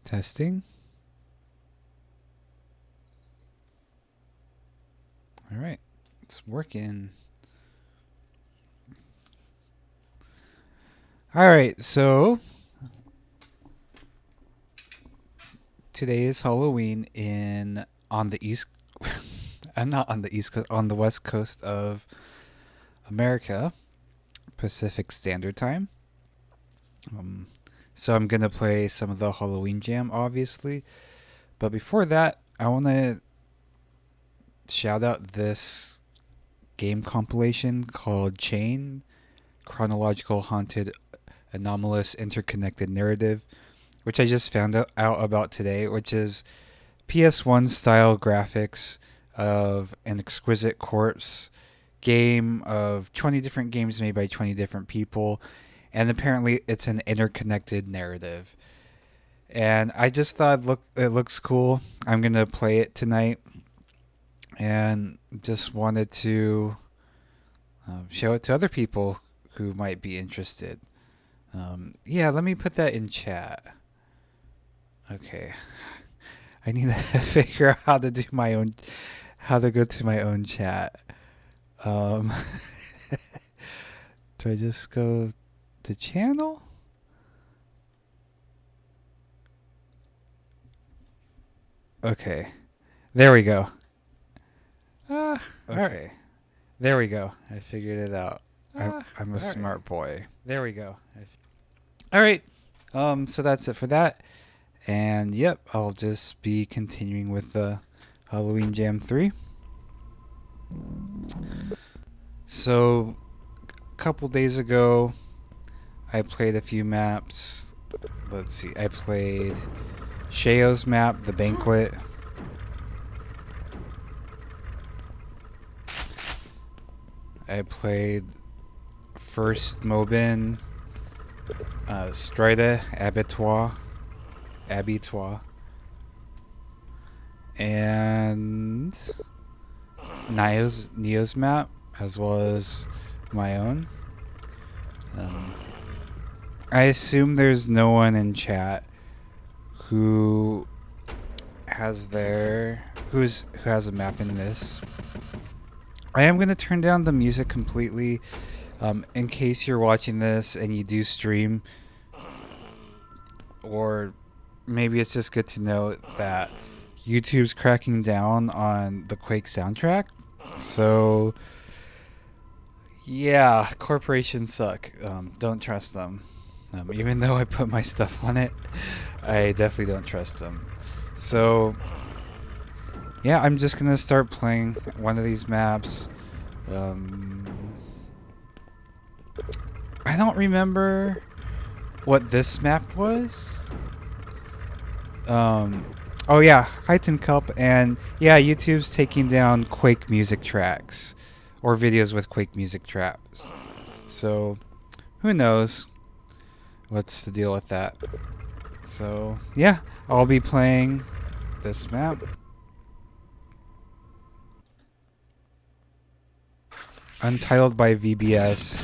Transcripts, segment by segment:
Testing. All right, it's working. All right, so today is Halloween on the east. I'm not on the east coast, on the west coast of America, Pacific Standard Time. So I'm gonna play some of the Halloween Jam, obviously. But before that, I want to shout out this game compilation called Chain: Chronological Haunted Anomalous Interconnected Narrative, which I just found out about today, which is PS1 style graphics of an exquisite corpse game of 20 different games made by 20 different people, and apparently it's an interconnected narrative. And I just thought it looks cool. I'm going to play it tonight and just wanted to show it to other people who might be interested. Yeah, let me put that in chat. Okay. I need to figure out how to go to my own chat. Do I just go to channel? Okay. There we go. Okay. Right. There we go. I figured it out. I'm a smart boy. There we go. All right. So that's it for that. And yep, I'll just be continuing with the Halloween Jam 3. So, a couple days ago, I played a few maps. Let's see. I played Shayo's map, The Banquet. I played First Mobin, Strida, Abattoir, and Neo's map, as well as my own. I assume there's no one in chat who has a map in this. I am going to turn down the music completely in case you're watching this and you do stream, or maybe it's just good to know that YouTube's cracking down on the Quake soundtrack. So, yeah, corporations suck. Don't trust them. Even though I put my stuff on it, I definitely don't trust them. So, yeah, I'm just going to start playing one of these maps. I don't remember what this map was. Oh yeah, Heightened Cup, and yeah, YouTube's taking down Quake music tracks or videos with Quake music tracks. So, who knows what's the deal with that? So, yeah, I'll be playing this map. Untitled by VBS.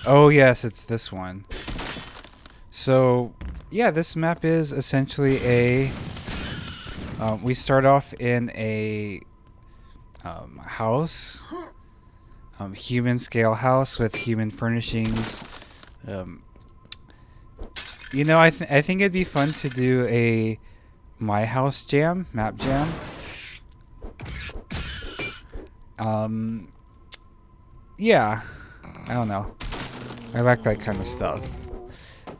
Oh yes, it's this one. So, yeah, this map is essentially we start off in a house, human scale house with human furnishings. I think it'd be fun to do a My House Jam, map jam. Yeah, I don't know. I like that kind of stuff.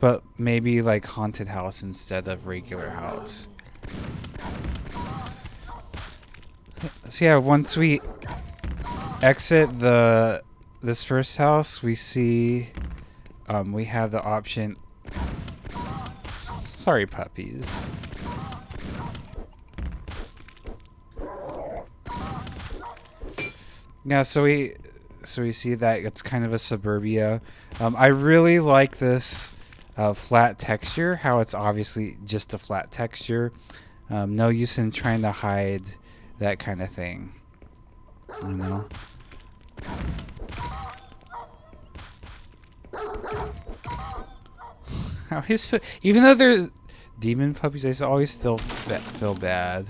But maybe like haunted house instead of regular house. So yeah, once we exit this first house, we see we have the option. Sorry, puppies. Yeah, so we see that it's kind of a suburbia. I really like this flat texture, how it's obviously just a flat texture. No use in trying to hide that kind of thing. You know? Even though demon puppies, I always still feel bad.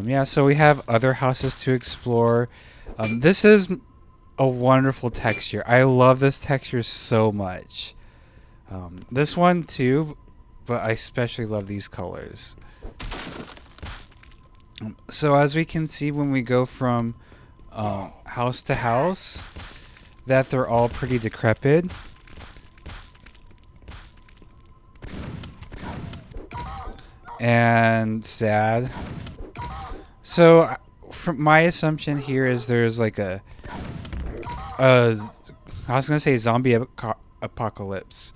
Yeah, so we have other houses to explore. This is a wonderful texture. I love this texture so much. This one too, but I especially love these colors. So as we can see when we go from house to house, that they're all pretty decrepit. And sad. So from my assumption here is there's like I was gonna say zombie apocalypse,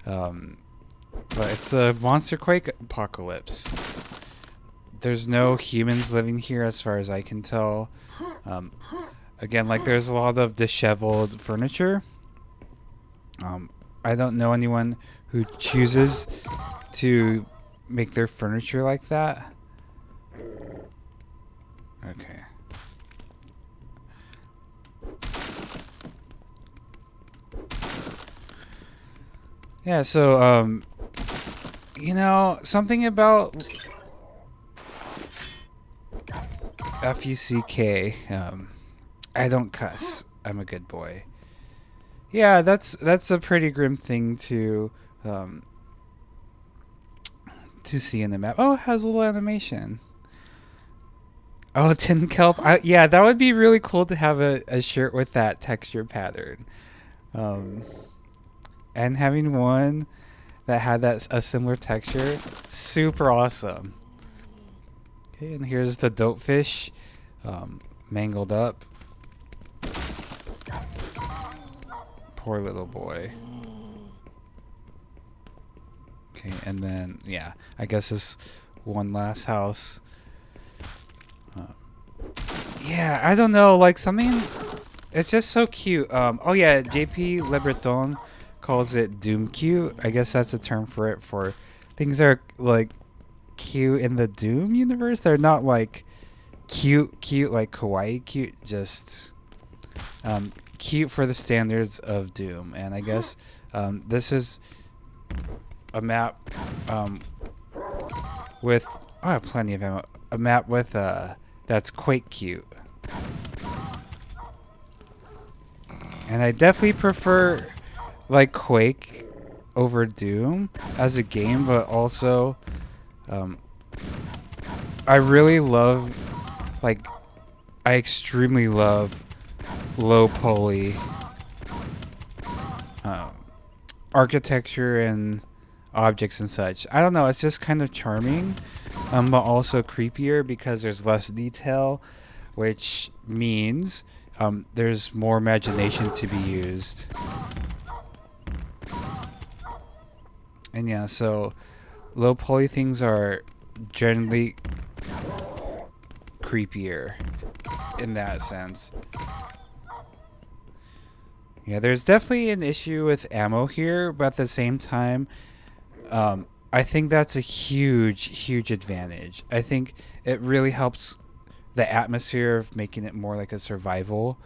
but it's a monster quake apocalypse. There's no humans living here as far as I can tell. Again, like there's a lot of disheveled furniture. I don't know anyone who chooses to make their furniture like that. Okay. Yeah, so you know, something about FUCK. I don't cuss. I'm a good boy. Yeah, that's a pretty grim thing to see in the map. Oh, it has a little animation. Oh, tin kelp. Yeah, that would be really cool to have a shirt with that texture pattern. And having one that had a similar texture, super awesome. Okay, and here's the dope fish, mangled up. Poor little boy. Okay, and then yeah, I guess this one last house. Yeah, I don't know, like something. It's just so cute. Oh yeah, JP Le Breton calls it Doom cute. I guess that's a term for it, for things that are like cute in the Doom universe. They're not like cute like kawaii cute, just cute for the standards of Doom. And I guess this is a map with I have plenty of ammo. A map with that's quite cute. And I definitely prefer like Quake over Doom as a game, but also I really love, like, I extremely love low poly architecture and objects and such. I don't know, it's just kind of charming, but also creepier because there's less detail, which means there's more imagination to be used. And yeah, so low poly things are generally creepier in that sense. Yeah, there's definitely an issue with ammo here, but at the same time, I think that's a huge advantage. I think it really helps the atmosphere of making it more like a survival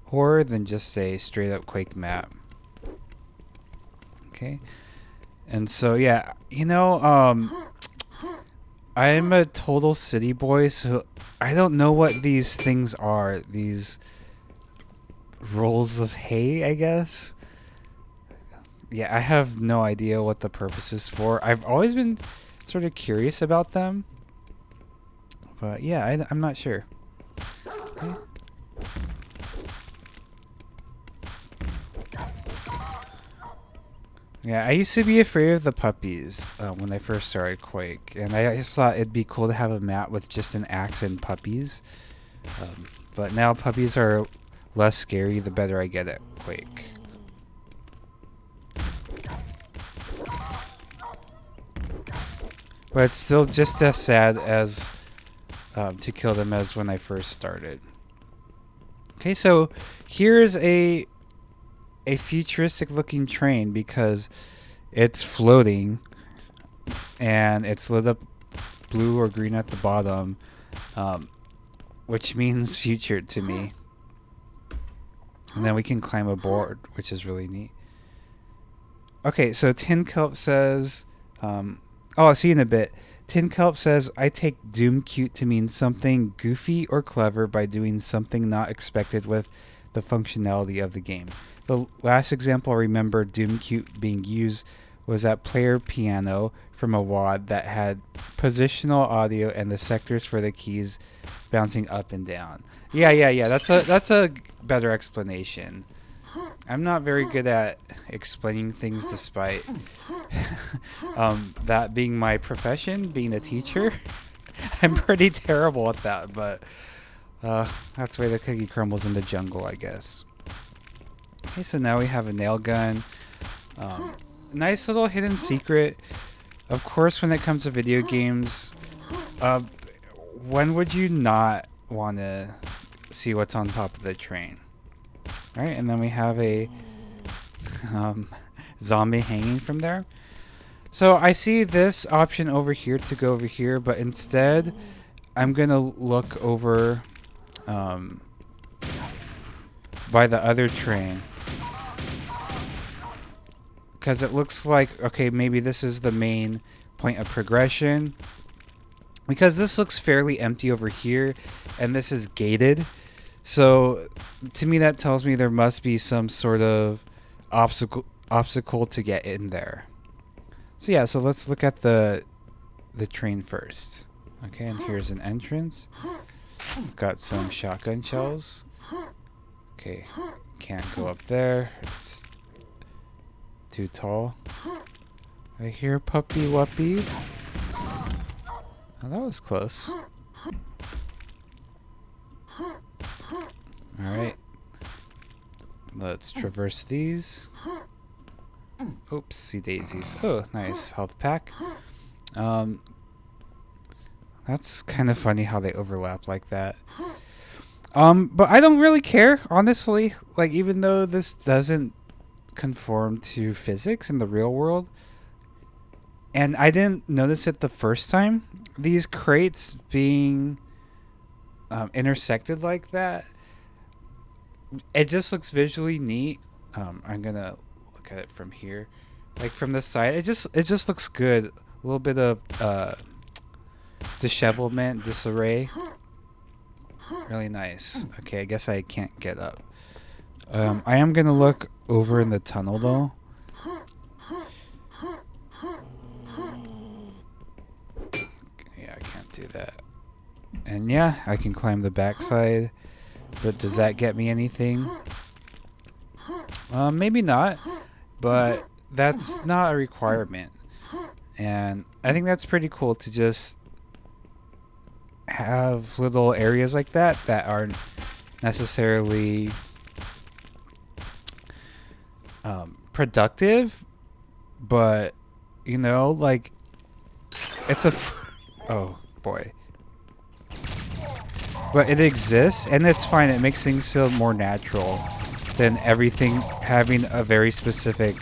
horror than just a straight up Quake map. Okay. And so yeah, you know, I'm a total city boy, so I don't know what these things are. These rolls of hay, I guess. Yeah, I have no idea what the purpose is for. I've always been sort of curious about them, but yeah, I'm not sure. Okay. Yeah, I used to be afraid of the puppies when I first started Quake, and I just thought it'd be cool to have a map with just an axe and puppies. But now puppies are less scary the better I get at Quake. But it's still just as sad as to kill them as when I first started. Okay, so here's a futuristic looking train because it's floating and it's lit up blue or green at the bottom, which means future to me. And then we can climb aboard, which is really neat. Okay, so Tin Kelp says, oh, I'll see you in a bit. Tin Kelp says, I take Doom Cute to mean something goofy or clever by doing something not expected with the functionality of the game. The last example I remember Doom Cute being used was at Player Piano from a WAD that had positional audio and the sectors for the keys bouncing up and down. Yeah. That's a better explanation. I'm not very good at explaining things despite that being my profession, being a teacher. I'm pretty terrible at that, but that's the way the cookie crumbles in the jungle, I guess. Okay, so now we have a nail gun. Nice little hidden secret. Of course, when it comes to video games, when would you not want to see what's on top of the train? All right, and then we have a zombie hanging from there. So I see this option over here to go over here, but instead I'm going to look over by the other train. Because it looks like, okay, maybe this is the main point of progression. Because this looks fairly empty over here, and this is gated. So to me that tells me there must be some sort of obstacle to get in there. So yeah, so let's look at the train first. Okay, and here's an entrance. Got some shotgun shells. Okay, can't go up there. It's too tall. I hear puppy wuppy. Oh, that was close. Alright. Let's traverse these. Oopsie daisies. Oh, nice health pack. That's kind of funny how they overlap like that. But I don't really care, honestly. Like, even though this doesn't conform to physics in the real world, and I didn't notice it the first time, these crates being intersected like that, it just looks visually neat. I'm gonna look at it from here, like from the side. It just looks good. A little bit of dishevelment, disarray. Really nice. Okay, I guess I can't get up. I am gonna look over in the tunnel though. Yeah, I can't do that. And yeah, I can climb the backside, but does that get me anything? Maybe not, but that's not a requirement. And I think that's pretty cool to just have little areas like that that aren't necessarily productive, but you know, like it's a oh boy, but it exists and it's fine. It makes things feel more natural than everything having a very specific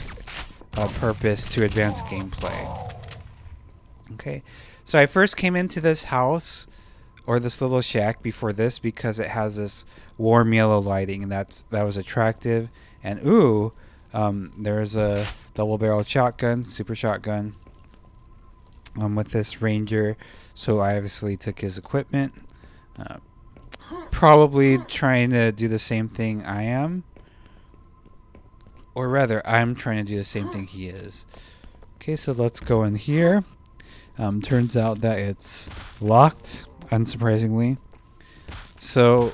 purpose to advance gameplay. Okay, so I first came into this house or this little shack before this because it has this warm yellow lighting, and that was attractive. And ooh, there's a double barrel shotgun, super shotgun, with this ranger. So I obviously took his equipment, probably trying to do the same thing I am, or rather I'm trying to do the same thing he is. Okay, so let's go in here. Turns out that it's locked, unsurprisingly. So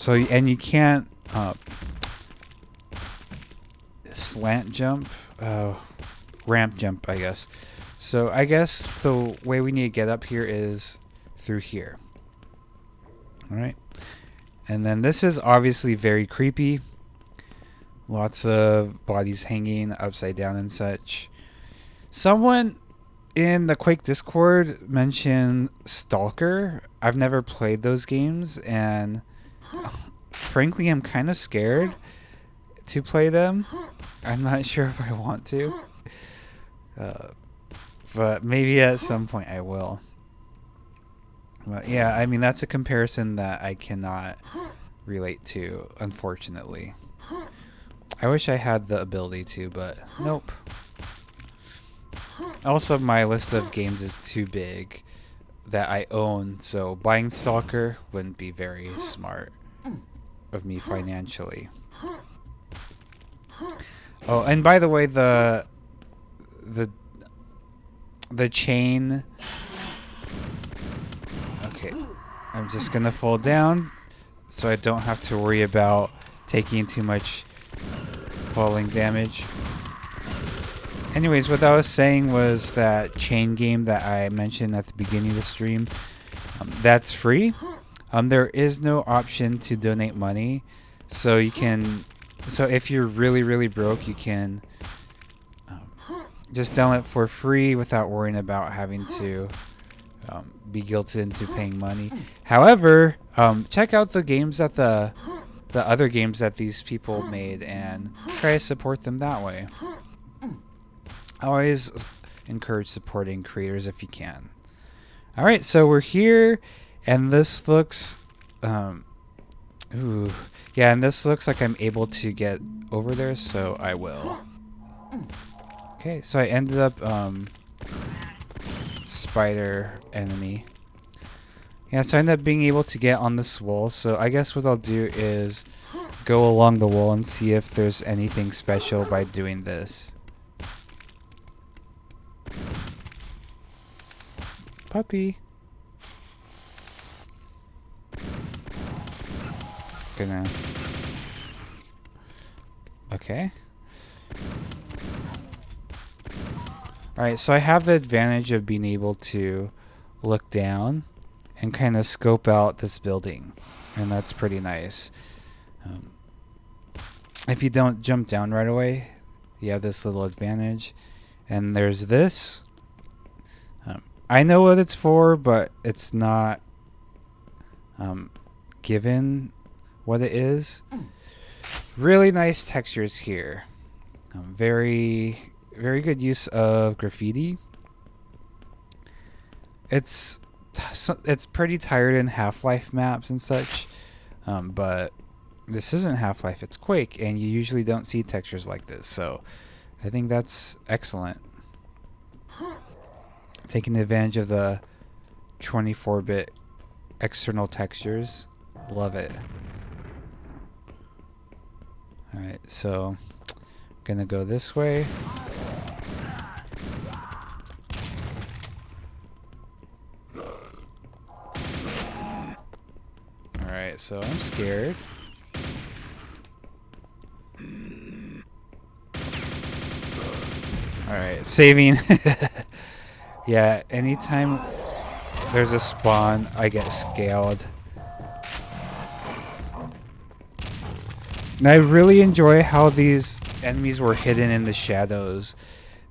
and you can't slant jump, ramp jump, I guess. So I guess the way we need to get up here is through here. All right, and then this is obviously very creepy. Lots of bodies hanging upside down and such. Someone in the Quake Discord mentioned Stalker. I've never played those games, and frankly, I'm kind of scared to play them. I'm not sure if I want to, but maybe at some point I will. But yeah, I mean, that's a comparison that I cannot relate to, unfortunately. I wish I had the ability to, but nope. Also, my list of games is too big that I own, so buying Stalker wouldn't be very smart of me financially. Oh, and by the way, the chain. Okay, I'm just gonna fall down so I don't have to worry about taking too much falling damage. Anyways, what I was saying was that chain game that I mentioned at the beginning of the stream, that's free. There is no option to donate money, so you can. So if you're really broke, you can just download it for free without worrying about having to be guilted into paying money. However, check out the games that the other games that these people made and try to support them that way. I always encourage supporting creators if you can. All right, so we're here, and this looks, and this looks like I'm able to get over there, so I will. Okay, so I ended up spider enemy. Yeah, so I ended up being able to get on this wall. So I guess what I'll do is go along the wall and see if there's anything special by doing this. Puppy. Gonna. Okay. Alright, so I have the advantage of being able to look down and kind of scope out this building. And that's pretty nice. If you don't jump down right away, you have this little advantage. And there's this. I know what it's for, but it's not given what it is. Really nice textures here. Very good use of graffiti. It's pretty tired in Half-Life maps and such, but this isn't Half-Life, it's Quake, and you usually don't see textures like this, so I think that's excellent. Taking advantage of the 24-bit external textures. Love it. Alright, so gonna go this way. Alright, so I'm scared. Alright, saving. Yeah, anytime there's a spawn, I get scaled. And I really enjoy how these enemies were hidden in the shadows,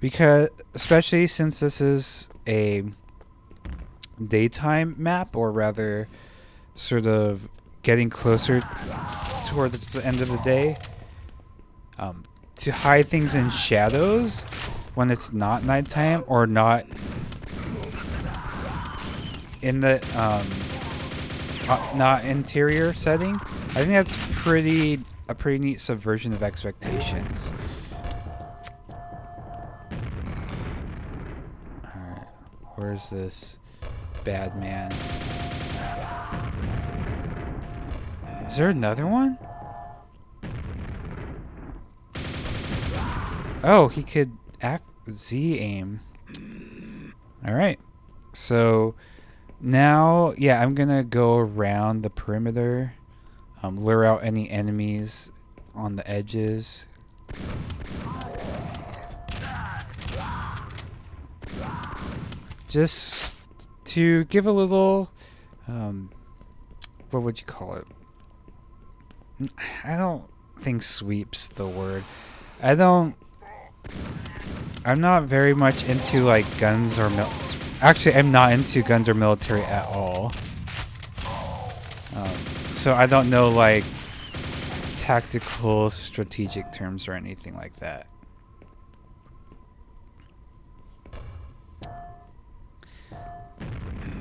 because especially since this is a daytime map, or rather sort of getting closer towards the end of the day, to hide things in shadows when it's not nighttime or not in the not interior setting, I think that's a pretty neat subversion of expectations. Alright, where's this bad man? Is there another one? Oh, he could Z aim. Alright, so now, yeah, I'm gonna go around the perimeter, lure out any enemies on the edges. Just to give a little, what would you call it? I don't think sweep's the word. I'm not very much into like guns or actually, I'm not into guns or military at all. So I don't know like tactical strategic terms or anything like that.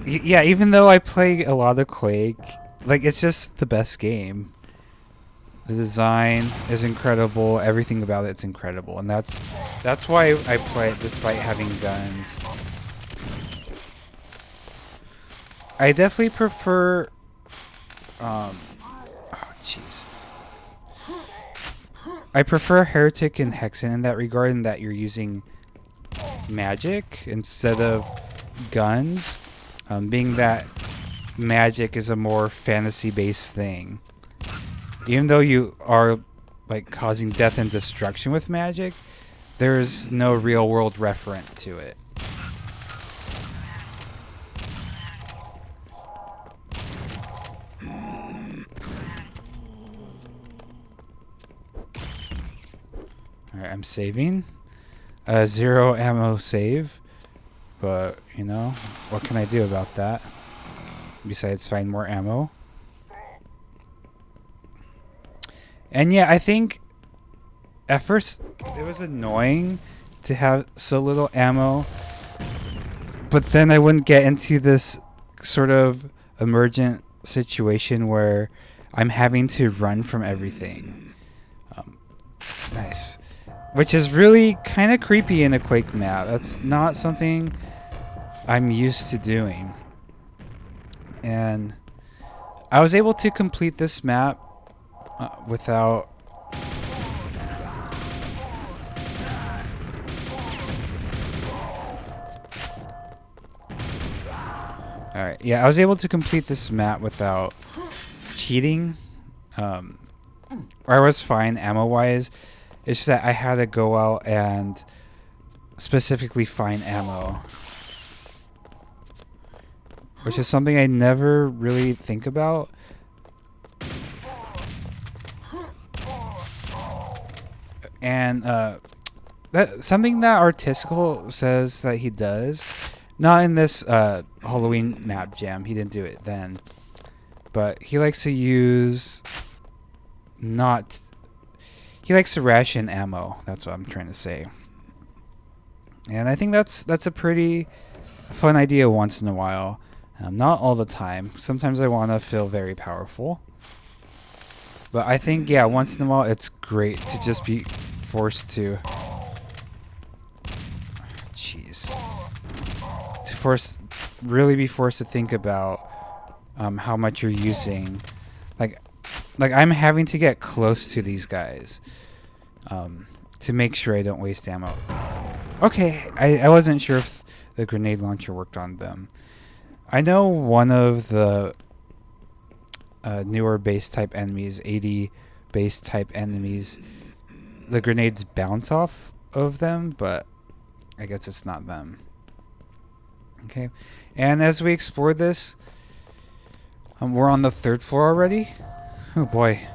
Yeah, even though I play a lot of Quake, like it's just the best game. The design is incredible. Everything about it's incredible, and that's why I play it despite having guns. I definitely prefer. Oh, jeez. I prefer Heretic and Hexen in that regard, in that you're using magic instead of guns, being that magic is a more fantasy-based thing. Even though you are like causing death and destruction with magic, there's no real-world referent to it. Alright, I'm saving. 0 ammo save. But, you know, what can I do about that? Besides find more ammo. And yeah, I think at first it was annoying to have so little ammo. But then I wouldn't get into this sort of emergent situation where I'm having to run from everything. Nice. Which is really kind of creepy in a Quake map. That's not something I'm used to doing. And I was able to complete this map without... Alright, yeah, I was able to complete this map without cheating. Or I was fine ammo-wise. It's just that I had to go out and specifically find ammo. Which is something I never really think about. And that's something that Artistical says that he does. Not in this Halloween map jam. He didn't do it then. But he likes to use... He likes to ration ammo. That's what I'm trying to say. And I think that's a pretty fun idea once in a while. Not all the time. Sometimes I want to feel very powerful. But I think, yeah, once in a while it's great to just be forced to... Jeez. To really be forced to think about how much you're using. Like I'm having to get close to these guys to make sure I don't waste ammo. Okay, I wasn't sure if the grenade launcher worked on them. I know one of the newer base type enemies, 80 base type enemies, the grenades bounce off of them, but I guess it's not them. Okay, and as we explore this, we're on the 3rd floor already. Oh boy.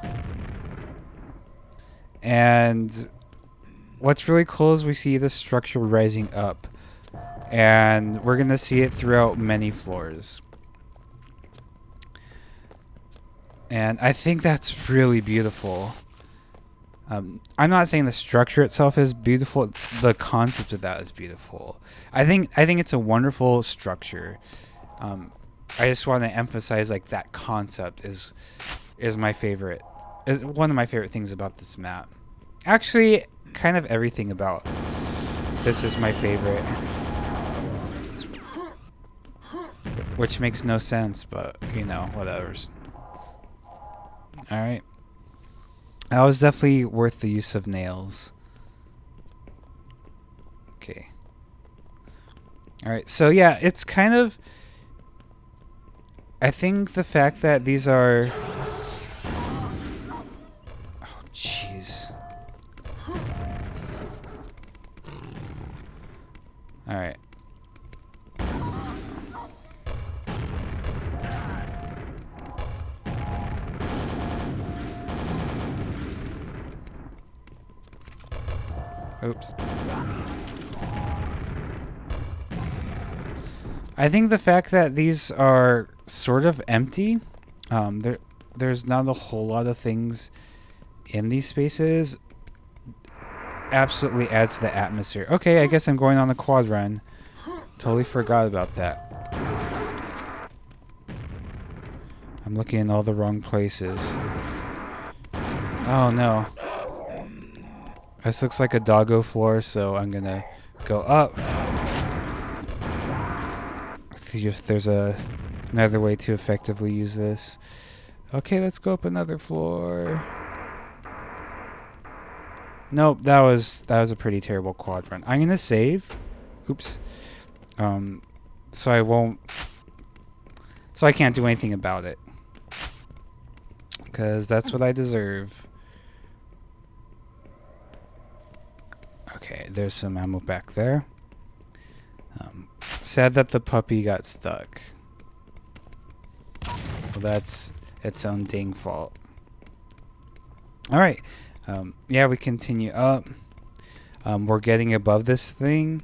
And what's really cool is we see the structure rising up. And we're going to see it throughout many floors. And I think that's really beautiful. I'm not saying the structure itself is beautiful. The concept of that is beautiful. I think it's a wonderful structure. I just want to emphasize like that concept is my favorite. Is one of my favorite things about this map. Actually, kind of everything about this is my favorite. Which makes no sense, but you know, whatevers. Alright. That was definitely worth the use of nails. Okay. Alright, so yeah, it's kind of... I think the fact that these are... Oh, jeez. Alright. Oops. I think the fact that these are sort of empty, there's not a whole lot of things in these spaces, absolutely adds to the atmosphere. Okay, I guess I'm going on a quad run. Totally forgot about that. I'm looking in all the wrong places. Oh no. This looks like a doggo floor, so I'm gonna go up. See if there's another way to effectively use this. Okay, let's go up another floor. Nope, that was a pretty terrible quad run. I'm gonna save. Oops. So I won't. So I can't do anything about it. Because that's what I deserve. Okay, there's some ammo back there. Sad that the puppy got stuck. Well, that's its own dang fault. Alright. Yeah, we continue up. We're getting above this thing.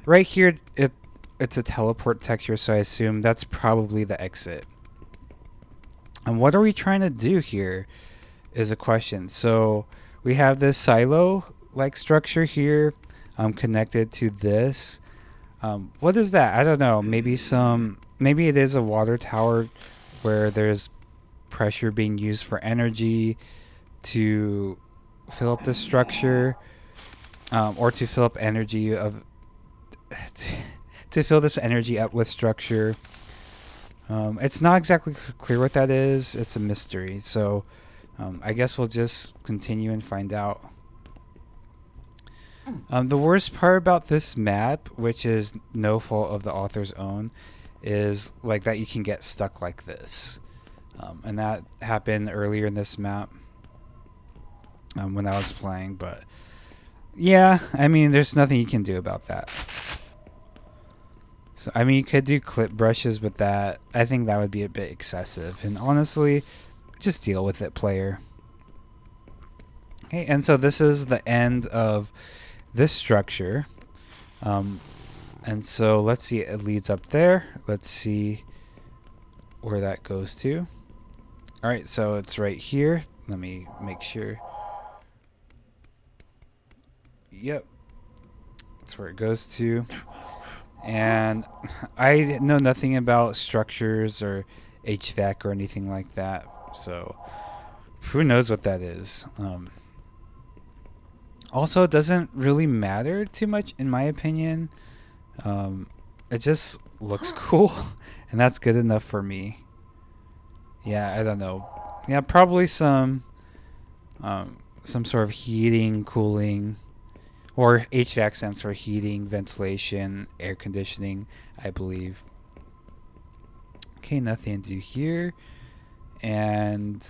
Right here, it's a teleport texture, so I assume that's probably the exit. And what are we trying to do here is a question. So we have this silo-like structure here connected to this. What is that? I don't know. Maybe it is a water tower where there's pressure being used for energy to fill up the structure, or to fill up energy of to fill this energy up with structure. It's not exactly clear what that is. It's a mystery. So I guess we'll just continue and find out. The worst part about this map, which is no fault of the author's own, is like that you can get stuck like this. And that happened earlier in this map when I was playing. But yeah, I mean, there's nothing you can do about that. So, I mean, you could do clip brushes, but I think that would be a bit excessive. And honestly, just deal with it, player. Okay, and so this is the end of this structure. And so let's see, it leads up there. Let's see where that goes to. All right, so it's right here. Let me make sure. Yep, that's where it goes to. And I know nothing about structures or HVAC or anything like that, so who knows what that is. Also, it doesn't really matter too much, in my opinion. It just looks cool, and that's good enough for me. Yeah, I don't know. Yeah, probably some sort of heating, cooling, or HVAC stands for heating, ventilation, air conditioning, I believe. Okay, nothing to do here. And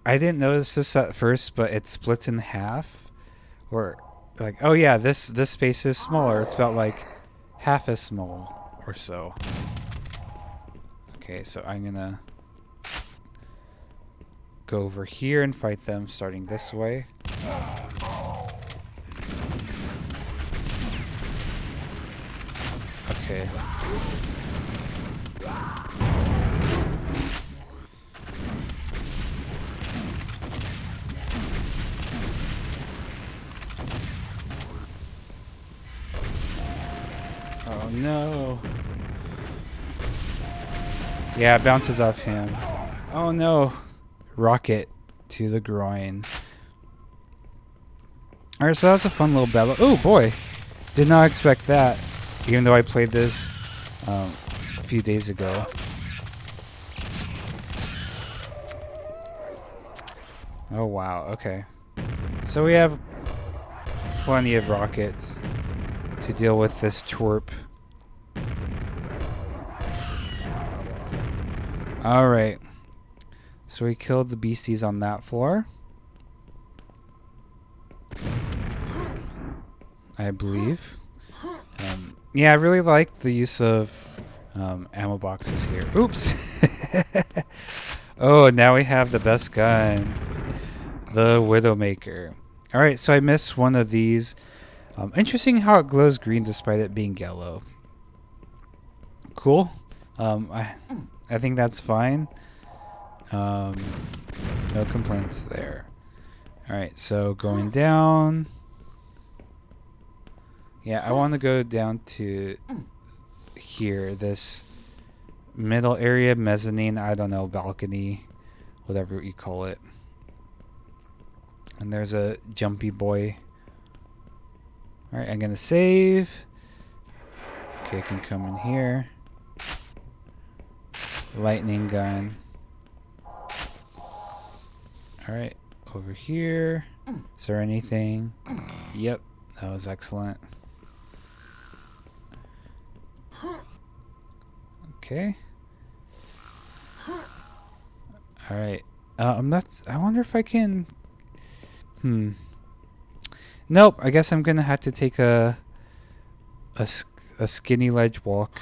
I didn't notice this at first, but it splits in half. Or like, oh yeah, this space is smaller. It's about like half as small or so. Okay, so I'm gonna go over here and fight them starting this way. Okay. Oh no. Yeah, it bounces off him. Oh no. Rocket to the groin. Alright, so that's a fun little battle. Oh boy. Did not expect that. Even though I played this a few days ago. Oh wow, okay. So we have plenty of rockets to deal with this twerp. Alright. So we killed the beasties on that floor, I believe. Yeah, I really like the use of ammo boxes here. Oops! Oh, now we have the best gun. The Widowmaker. Alright, so I missed one of these. Interesting how it glows green despite it being yellow. Cool. I think that's fine. No complaints there. Alright, so going down. Yeah, I want to go down to here, this middle area, mezzanine, I don't know, balcony, whatever you call it. And there's a jumpy boy. Alright, I'm gonna save. Okay, I can come in here. Lightning gun. Alright, over here. Is there anything? Yep, that was excellent. Okay. Alright. I wonder if I can... Nope, I guess I'm gonna have to take a skinny ledge walk.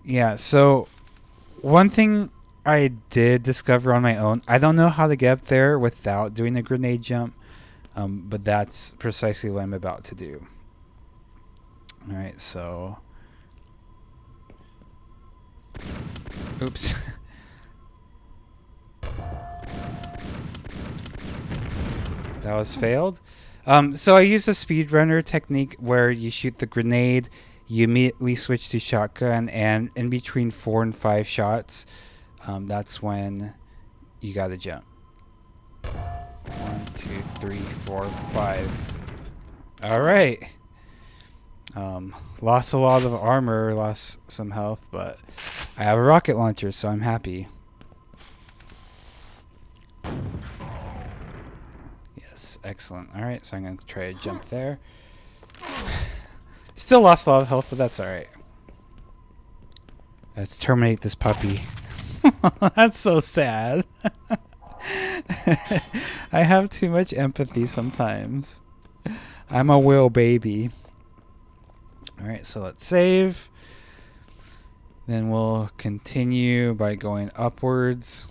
Yeah, so one thing I did discover on my own, I don't know how to get up there without doing a grenade jump, but that's precisely what I'm about to do. Alright, so... Oops. That was failed. So I used a speedrunner technique where you shoot the grenade, you immediately switch to shotgun, and in between 4 and 5 shots, that's when you gotta jump. 1, 2, 3, 4, 5. Alright. Lost a lot of armor, lost some health, but I have a rocket launcher, so I'm happy. Yes, excellent. Alright, so I'm going to try to jump there. Still lost a lot of health, but that's alright. Let's terminate this puppy. That's so sad. I have too much empathy sometimes. I'm a whale baby. Alright, so let's save. Then we'll continue by going upwards.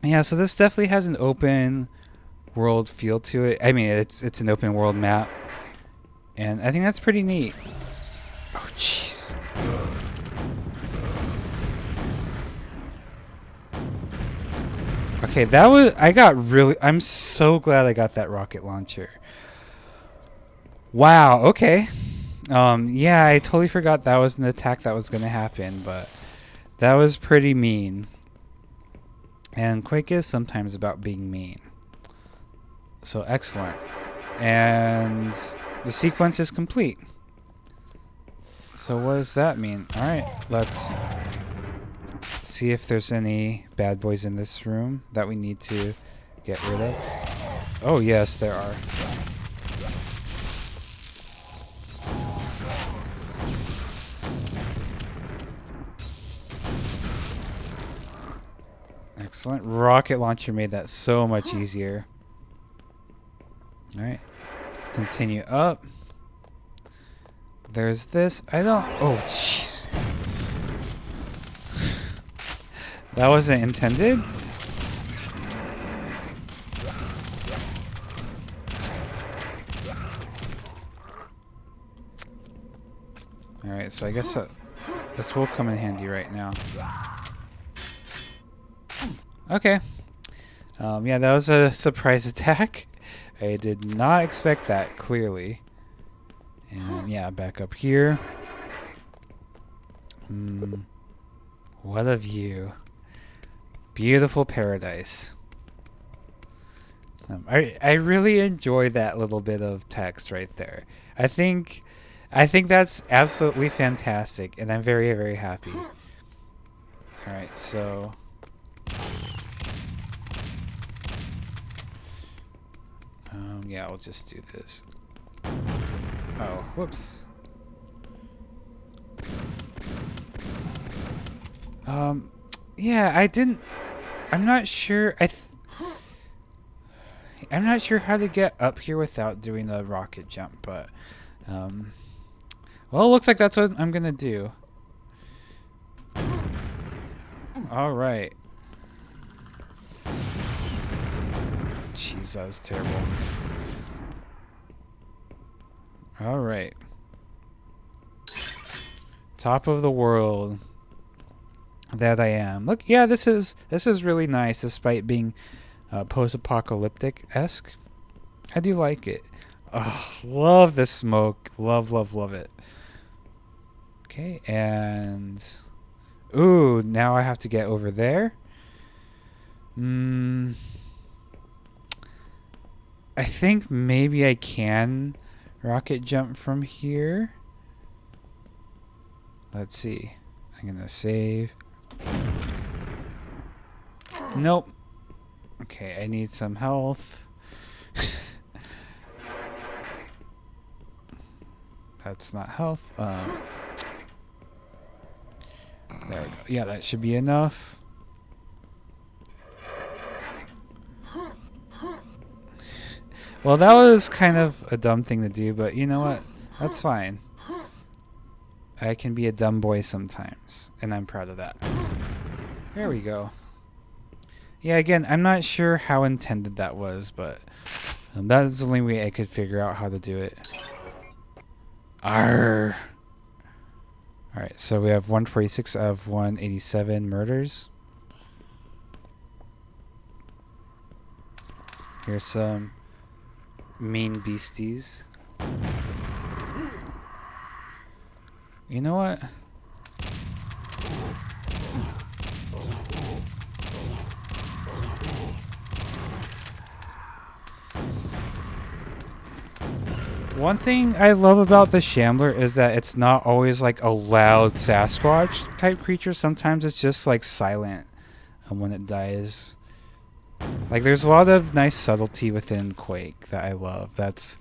Yeah, so this definitely has an open world feel to it. I mean, it's an open world map. And I think that's pretty neat. Oh, jeez. Okay, that was... I'm so glad I got that rocket launcher. Wow, okay. Yeah, I totally forgot that was an attack that was going to happen, but that was pretty mean. And Quake is sometimes about being mean. So excellent. And the sequence is complete. So what does that mean? Alright, let's see if there's any bad boys in this room that we need to get rid of. Oh yes, there are. Excellent. Rocket launcher made that so much easier. Alright. Let's continue up. There's this. Oh, jeez. That wasn't intended? Alright, so I guess this will come in handy right now. Okay. Yeah, that was a surprise attack. I did not expect that, clearly. And yeah, back up here. What a view. Beautiful paradise. I really enjoy that little bit of text right there. I think that's absolutely fantastic, and I'm very, very happy. Alright, so... yeah, I'll just do this. Oh, whoops. Yeah, I'm not sure. I'm not sure how to get up here without doing a rocket jump, but well, it looks like that's what I'm gonna do. All right. Jeez, that was terrible. All right. Top of the world. That I am. Look, yeah, this is really nice, despite being post-apocalyptic-esque. I do like it. Oh, love the smoke. Love, love, love it. Okay, and ooh, now I have to get over there. I think maybe I can rocket jump from here. Let's see. I'm gonna save. Nope. Okay, I need some health. That's not health. There we go. Yeah, that should be enough. Well, that was kind of a dumb thing to do, but you know what? That's fine. I can be a dumb boy sometimes, and I'm proud of that. There we go. Yeah, again, I'm not sure how intended that was, but that is the only way I could figure out how to do it. Arr! Alright, so we have 146 of 187 murders. Here's some mean beasties. You know what? One thing I love about the Shambler is that it's not always like a loud Sasquatch type creature. Sometimes it's just like silent when it dies. Like there's a lot of nice subtlety within Quake that I love. That's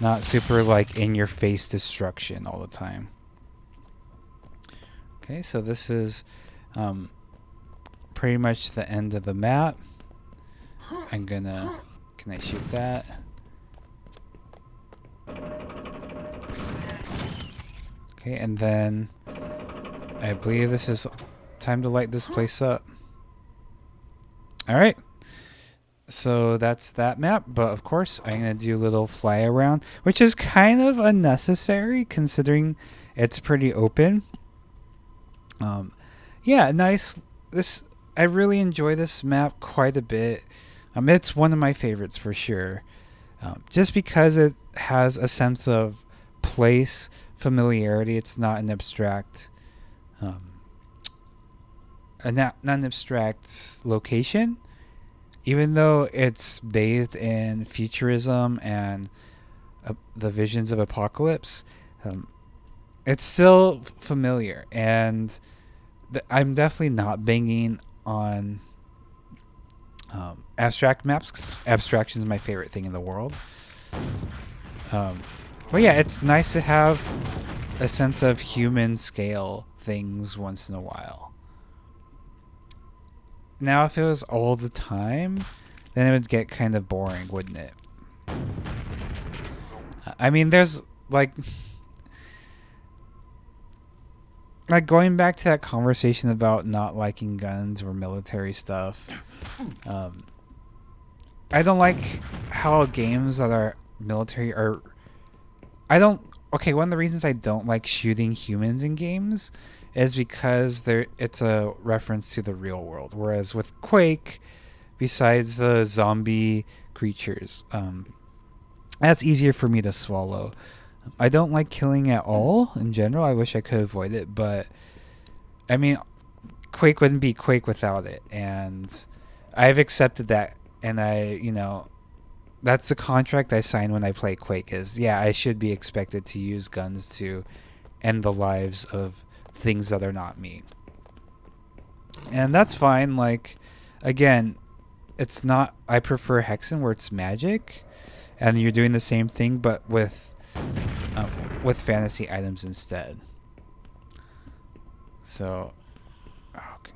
not super like in your face destruction all the time. Okay, so this is pretty much the end of the map. I'm gonna... Can I shoot that? Okay, and then I believe this is time to light this place up. Alright. So that's that map, but of course I'm going to do a little fly around, which is kind of unnecessary considering it's pretty open. Yeah, nice. I really enjoy this map quite a bit. It's one of my favorites for sure. Just because it has a sense of place, familiarity. It's not an abstract, not an abstract location. Even though it's bathed in futurism and the visions of apocalypse, it's still familiar. And I'm definitely not banging on abstract maps, 'cause abstraction is my favorite thing in the world. But yeah, it's nice to have a sense of human scale things once in a while. Now, if it was all the time, then it would get kind of boring, wouldn't it? I mean, there's like going back to that conversation about not liking guns or military stuff. I don't like how games that are military are... Okay, one of the reasons I don't like shooting humans in games is because it's a reference to the real world. Whereas with Quake, besides the zombie creatures, that's easier for me to swallow. I don't like killing at all in general. I wish I could avoid it, but I mean, Quake wouldn't be Quake without it, and I've accepted that, and that's the contract I sign when I play Quake is, yeah, I should be expected to use guns to end the lives of things that are not me. And that's fine. Like, again, it's not... I prefer Hexen where it's magic, and you're doing the same thing, but with fantasy items instead. So... Okay.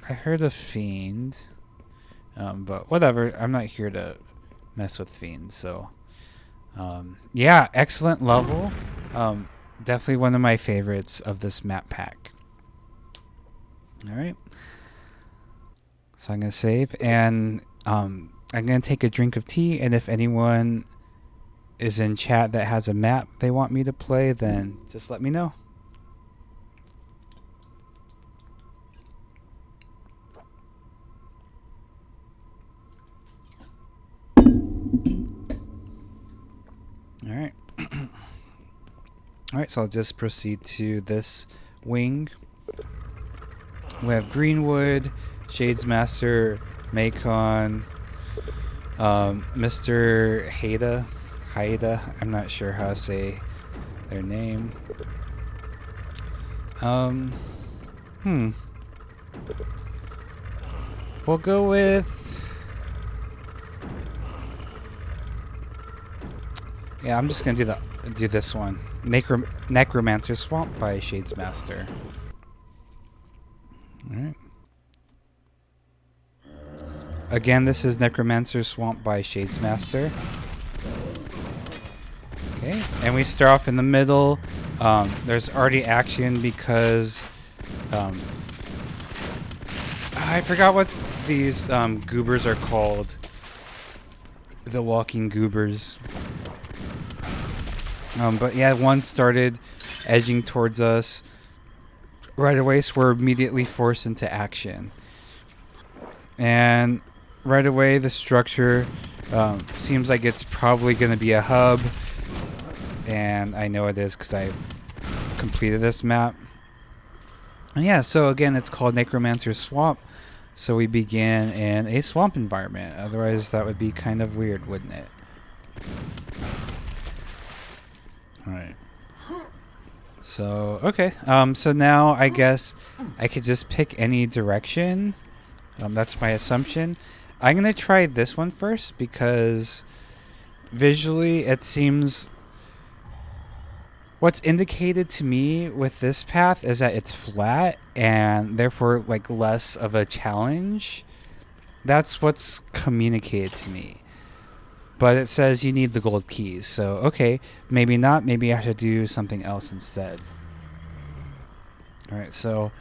I heard a fiend. But whatever, I'm not here to mess with fiends, so... yeah, excellent level. Definitely one of my favorites of this map pack. Alright. So I'm going to save, and I'm going to take a drink of tea, and if anyone is in chat that has a map they want me to play, then just let me know. Alright. Alright, so I'll just proceed to this wing. We have Greenwood, Shadesmaster, Makkon, Mr. Haida, I'm not sure how to say their name. We'll go with... Yeah, I'm just gonna do this one. Necromancer Swamp by Shadesmaster. Alright. Again, this is Necromancer Swamp by Shadesmaster. Okay, and we start off in the middle. There's already action because I forgot what these goobers are called. The walking goobers. But yeah, one started edging towards us right away, so we're immediately forced into action. And right away, the structure seems like it's probably going to be a hub. And I know it is because I completed this map. And yeah, so again, it's called Necromancer Swamp. So we begin in a swamp environment. Otherwise, that would be kind of weird, wouldn't it? Alright. So, okay. So now I guess I could just pick any direction. That's my assumption. I'm going to try this one first because visually it seems... What's indicated to me with this path is that it's flat and therefore like less of a challenge. That's what's communicated to me. But it says you need the gold keys. So, okay, maybe not. Maybe I should do something else instead. Alright, so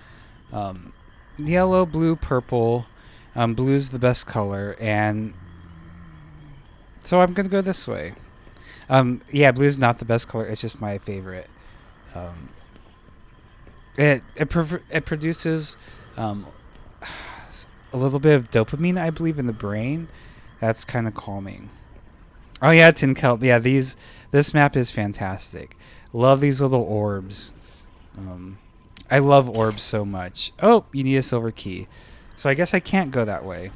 yellow, blue, purple. Blue's the best color. And so I'm going to go this way. Yeah, blue's not the best color. It's just my favorite. It produces a little bit of dopamine, I believe, in the brain. That's kind of calming. Oh yeah, tin kelp. Yeah, this map is fantastic. Love these little orbs. I love orbs so much. Oh, you need a silver key. So I guess I can't go that way.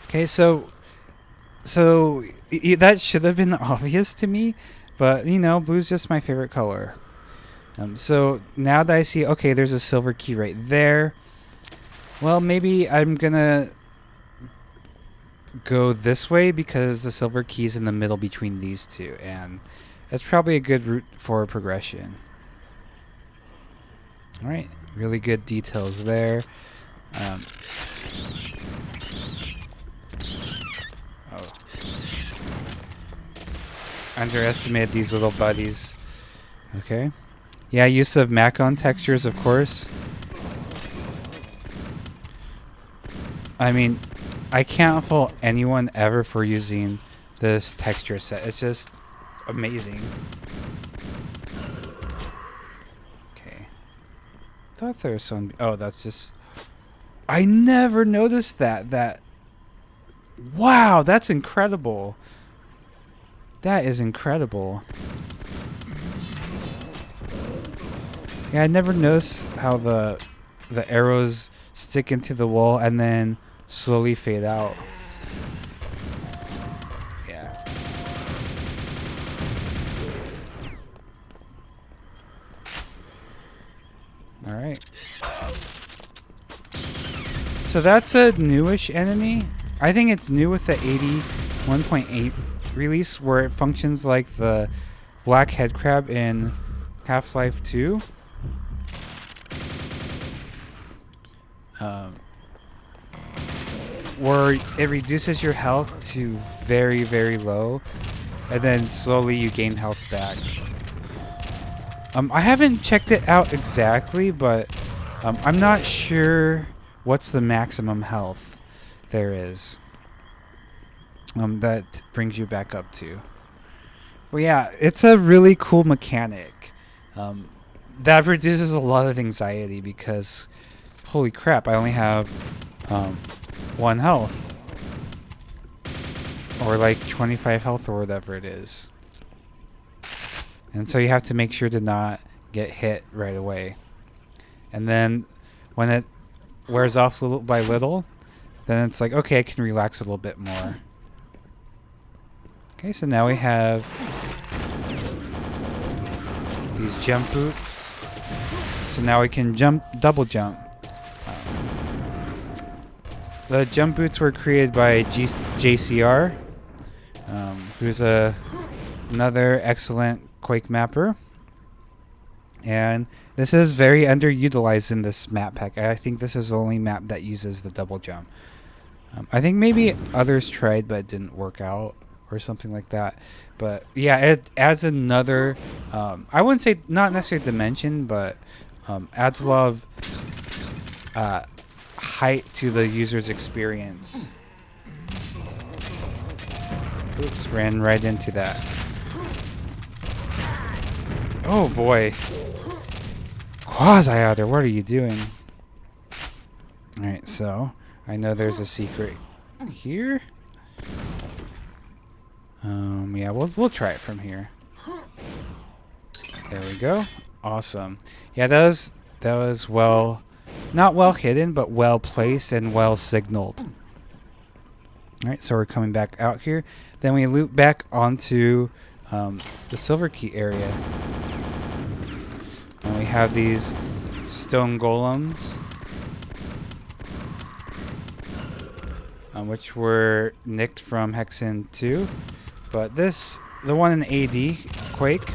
Okay, so that should have been obvious to me, but you know, blue's just my favorite color. So now that I see, okay, there's a silver key right there. Well, maybe I'm gonna go this way because the silver key's in the middle between these two, and that's probably a good route for progression. All right, really good details there. Oh. Underestimated these little buddies. Okay. Yeah, use of Makkon textures, of course. I mean, I can't fault anyone ever for using this texture set. It's just amazing. Okay. Thought there was some... Oh, that's just... I never noticed that. Wow, that's incredible. That is incredible. Yeah, I never noticed how the arrows stick into the wall and then slowly fade out. Yeah. All right. So that's a newish enemy. I think it's new with the 81.8 release, where it functions like the black head crab in Half-Life 2. Where it reduces your health to very, very low, and then slowly you gain health back. I haven't checked it out exactly, but I'm not sure what's the maximum health there is. That brings you back up to. Well, yeah, it's a really cool mechanic. That reduces a lot of anxiety because, holy crap, I only have 1 health. Or like 25 health or whatever it is. And so you have to make sure to not get hit right away. And then when it wears off little by little, then it's like, okay, I can relax a little bit more. Okay, so now we have these jump boots. So now we can double jump. The jump boots were created by JCR, who's another excellent Quake mapper. And this is very underutilized in this map pack. I think this is the only map that uses the double jump. I think maybe others tried but it didn't work out or something like that. But yeah, it adds another, I wouldn't say not necessarily dimension, but adds a lot of height to the user's experience. Oops, ran right into that. Oh boy. Quasi-Outer, what are you doing? Alright, so I know there's a secret here. Yeah, we'll try it from here. There we go. Awesome. Yeah, that was well, not well hidden, but well placed and well signaled. Alright, so we're coming back out here. Then we loop back onto the silver key area. And we have these stone golems, which were nicked from Hexen 2. But the one in AD, Quake,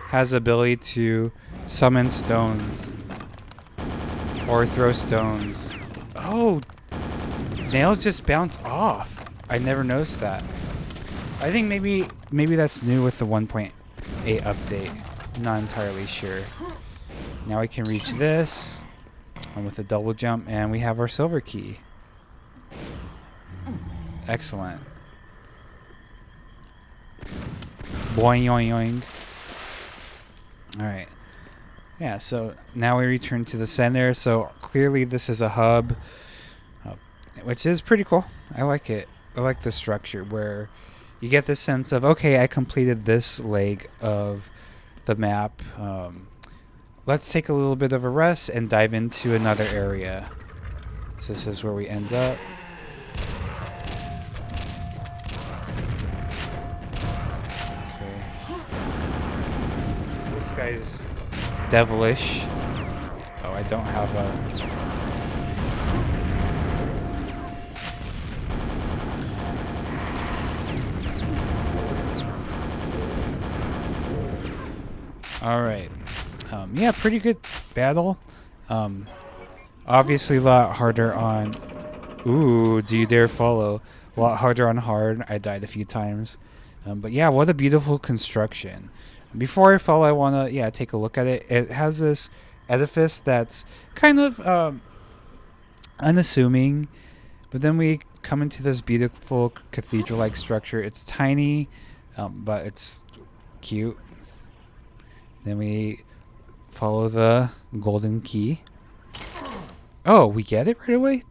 has the ability to summon stones or throw stones. Oh, nails just bounce off. I never noticed that. I think maybe that's new with the 1.8 update. I'm not entirely sure. Now we can reach this with a double jump, and we have our silver key. Excellent. Boing, yoing, yoing. Alright. Yeah, so now we return to the center. So clearly this is a hub, which is pretty cool. I like it. I like the structure where you get this sense of, okay, I completed this leg of the map. Let's take a little bit of a rest and dive into another area. So this is where we end up. Okay. This guy's devilish. Oh, I don't have a... Alright. Yeah, pretty good battle. Obviously a lot harder on... Ooh, do you dare follow? A lot harder on hard. I died a few times. But yeah, what a beautiful construction. Before I follow, I want to take a look at it. It has this edifice that's kind of unassuming. But then we come into this beautiful cathedral-like structure. It's tiny, but it's cute. Then we follow the golden key. Oh, we get it right away?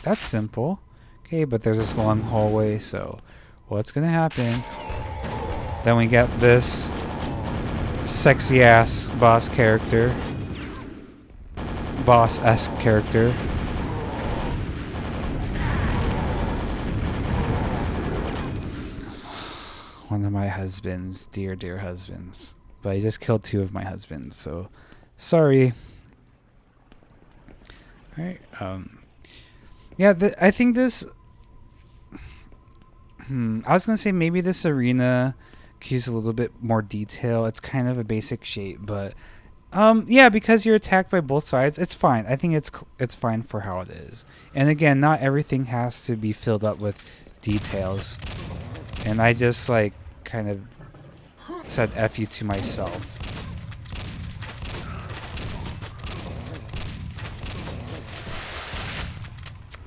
That's simple. Okay, but there's this long hallway, so what's gonna happen? Then we get this sexy ass boss-esque character. One of my husbands, dear husbands. But I just killed 2 of my husbands, so sorry. Alright, yeah, I think this... I was going to say maybe this arena could use a little bit more detail. It's kind of a basic shape, but... yeah, because you're attacked by both sides, it's fine. I think it's fine for how it is. And again, not everything has to be filled up with details. And I just, like, kind of... said F you to myself.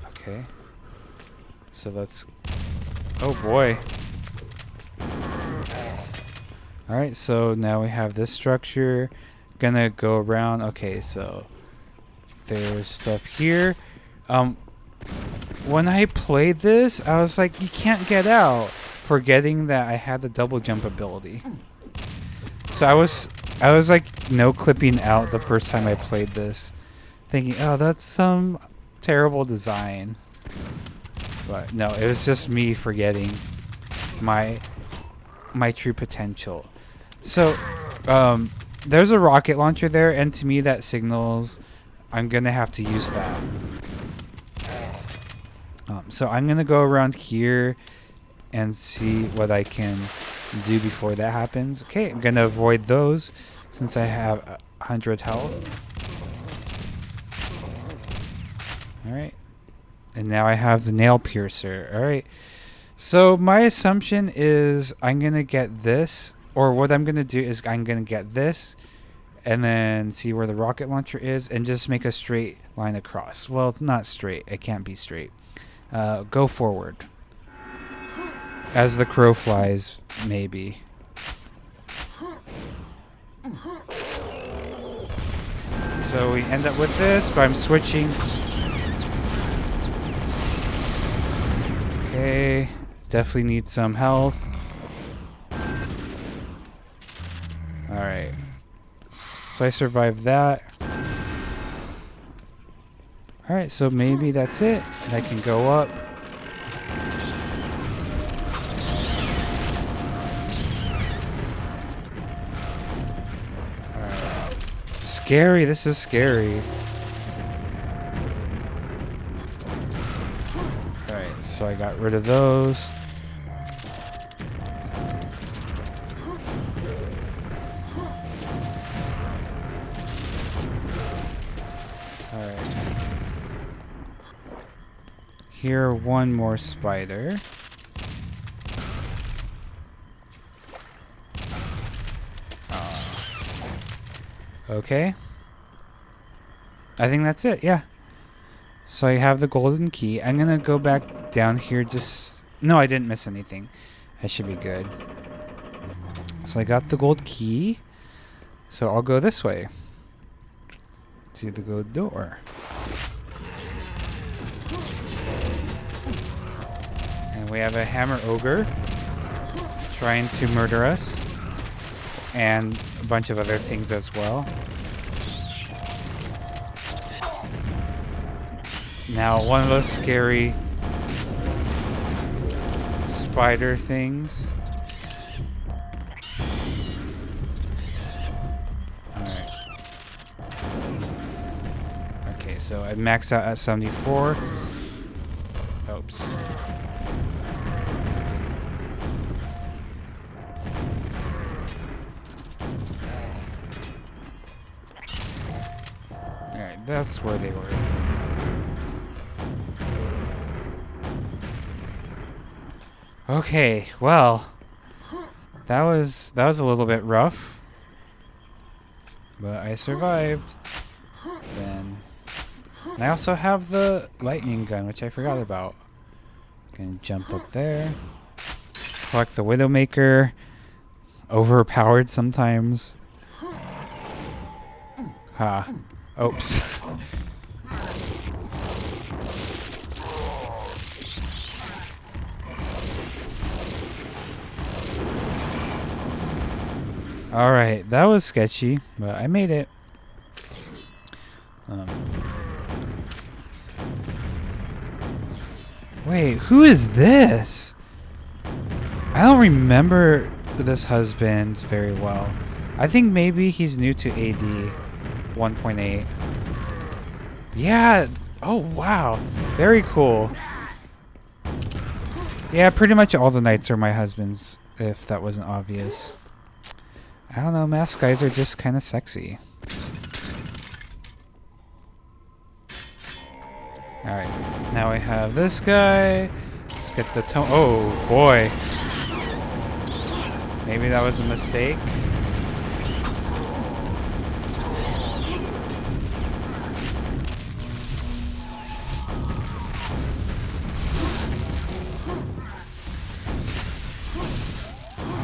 Okay. So let's... Oh boy. Alright, so now we have this structure. Gonna go around. Okay, so there's stuff here. When I played this, I was like, you can't get out. Forgetting that I had the double jump ability. So I was like no clipping out the first time I played this, thinking, oh, that's some terrible design. But no, it was just me forgetting my true potential. So, there's a rocket launcher there, and to me that signals I'm gonna have to use that. So I'm gonna go around here and see what I can do before that happens. Okay, I'm gonna avoid those since I have 100 health. Alright. And now I have the nail piercer. Alright. So my assumption is I'm gonna get this, or what I'm gonna do is I'm gonna get this and then see where the rocket launcher is and just make a straight line across. Well, not straight. It can't be straight. Go forward. As the crow flies, maybe. So we end up with this, but I'm switching. Okay, definitely need some health. Alright. So I survived that. Alright, so maybe that's it. And I can go up. Alright. Scary, this is scary. Alright, so I got rid of those. Here, one more spider. Okay. I think that's it, yeah. So I have the golden key. I'm gonna go back down here just... No, I didn't miss anything. I should be good. So I got the gold key. So I'll go this way. To the gold door. And we have a hammer ogre trying to murder us, and a bunch of other things as well. Now, one of those scary spider things. Alright. Okay, so I maxed out at 74. Oops. Alright, that's where they were. Okay, well, that was a little bit rough, but I survived. Then I also have the lightning gun, which I forgot about. Gonna jump up there, collect the Widowmaker. Overpowered sometimes. Ha. Oops. Alright, that was sketchy, but I made it. Wait, who is this? I don't remember this husband very well. I think maybe he's new to AD 1.8. Yeah. Oh, wow. Very cool. Yeah, pretty much all the knights are my husbands, if that wasn't obvious. I don't know, masked guys are just kind of sexy. Alright, now we have this guy. Let's get the tone. Oh, boy. Maybe that was a mistake.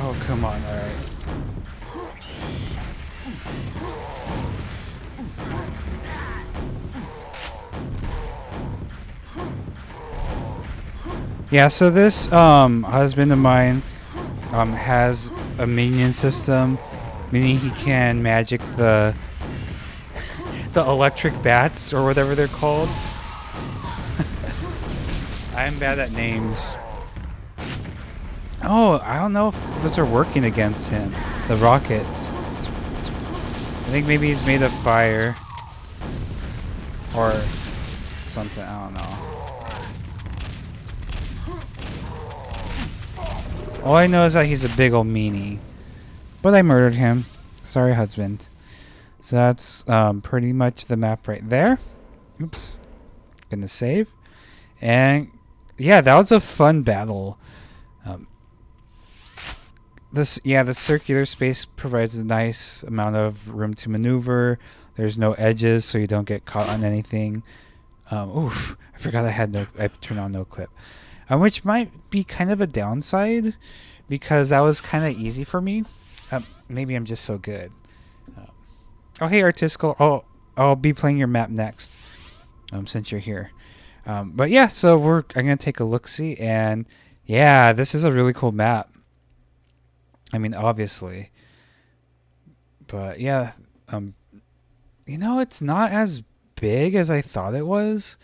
Oh, come on, alright. Yeah, so this husband of mine has a minion system meaning he can magic the electric bats or whatever they're called. I'm bad at names. Oh, I don't know if those are working against him. The rockets. I think maybe he's made of fire. Or something, I don't know. All I know is that he's a big old meanie. But I murdered him. Sorry, husband. So that's pretty much the map right there. Oops. Gonna save. And yeah, that was a fun battle. The circular space provides a nice amount of room to maneuver. There's no edges, so you don't get caught on anything. Oof, I forgot I turned on no clip. Which might be kind of a downside, because that was kind of easy for me. Maybe I'm just so good. Oh, hey, Artistical. I'll be playing your map next, since you're here. But yeah, so I'm gonna take a look-see, and yeah, this is a really cool map. I mean, obviously, but yeah, it's not as big as I thought it was,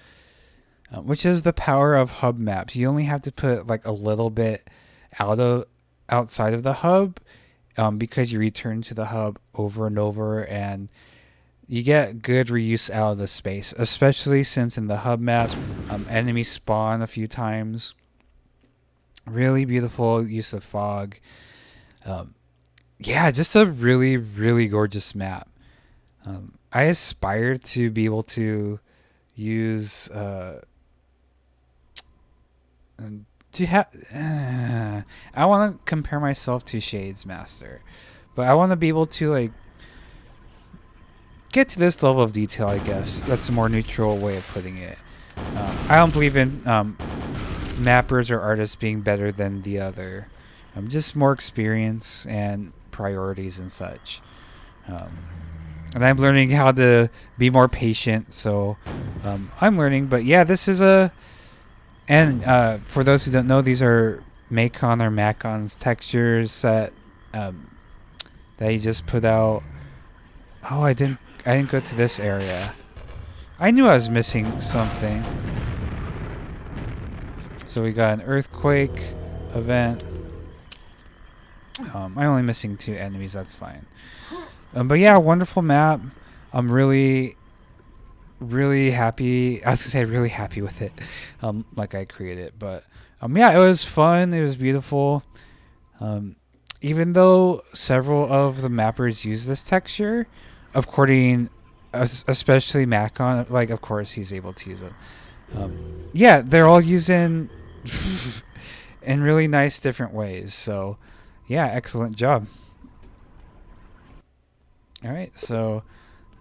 which is the power of hub maps. You only have to put like a little bit outside of the hub, because you return to the hub over and over, and you get good reuse out of the space, especially since in the hub map, enemies spawn a few times. Really beautiful use of fog. Yeah, just a really, really gorgeous map. I aspire to be able to use I want to compare myself to Shadesmaster, but I want to be able to like get to this level of detail. I guess that's a more neutral way of putting it. I don't believe in mappers or artists being better than the other. Just more experience and priorities and such. And I'm learning how to be more patient, so I'm learning. But yeah, this is and for those who don't know, these are Makkon or Makkon's textures that he just put out. Oh, I didn't go to this area. I knew I was missing something. So we got an earthquake event. I'm only missing 2 enemies, that's fine. But yeah, wonderful map. I'm really, really happy. I was gonna say really happy with it. Like I created it. But yeah, it was fun. It was beautiful. Even though several of the mappers use this texture, especially Makkon, like of course he's able to use it. Yeah, they're all using in really nice different ways. So yeah, excellent job. All right, so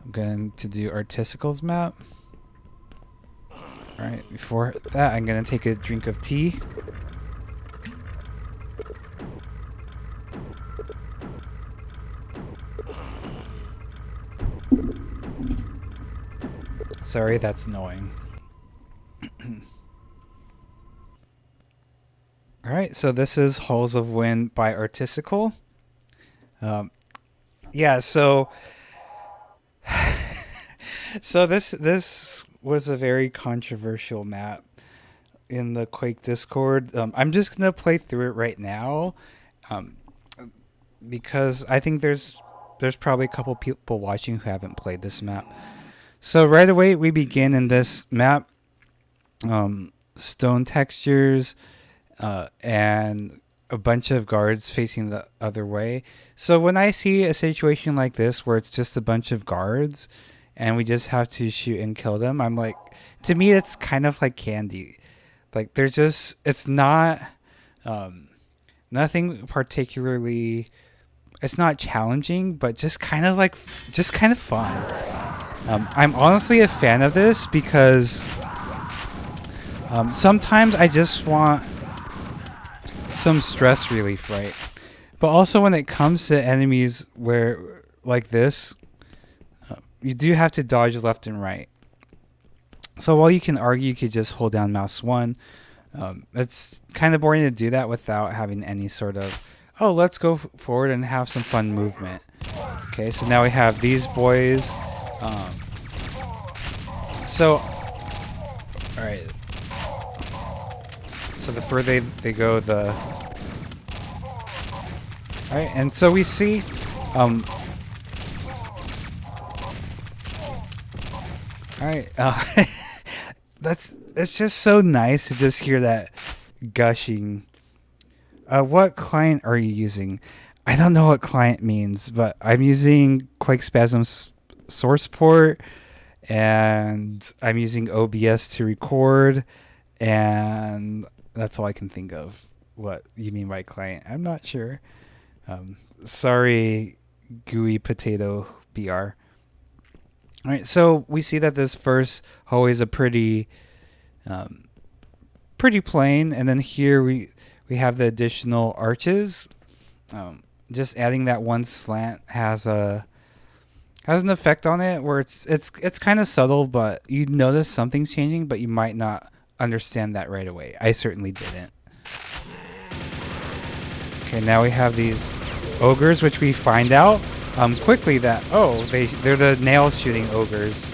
I'm going to do Artistical's map. All right, before that, I'm going to take a drink of tea. Sorry, that's annoying. All right, so this is Halls of Wind by Artistical. Yeah, so this was a very controversial map in the Quake Discord. I'm just gonna play through it right now, because I think there's probably a couple people watching who haven't played this map. So right away we begin in this map, stone textures, and a bunch of guards facing the other way. So when I see a situation like this where it's just a bunch of guards and we just have to shoot and kill them, I'm like, to me it's kind of like candy. Like it's not nothing particularly, it's not challenging, but just kind of fun. I'm honestly a fan of this because sometimes I just want some stress relief, right? But also when it comes to enemies where like this, you do have to dodge left and right. So while you can argue you could just hold down mouse 1, it's kind of boring to do that without having any sort of, oh, let's go forward and have some fun movement. Okay, so now we have these boys. So, alright. So the further they go, the... Alright, and so we see... Alright, it's just so nice to just hear that gushing. What client are you using? I don't know what client means, but I'm using QuakeSpasm's source port, and I'm using OBS to record, and that's all I can think of. What you mean by client? I'm not sure. Sorry, gooey potato BR. All right, so we see that this first hallway is a pretty plain, and then here we have the additional arches. Just adding that one slant has an effect on it where it's kind of subtle, but you notice something's changing, but you might not understand that right away. I certainly didn't. Okay, now we have these ogres, which we find out quickly that they're the nail shooting ogres.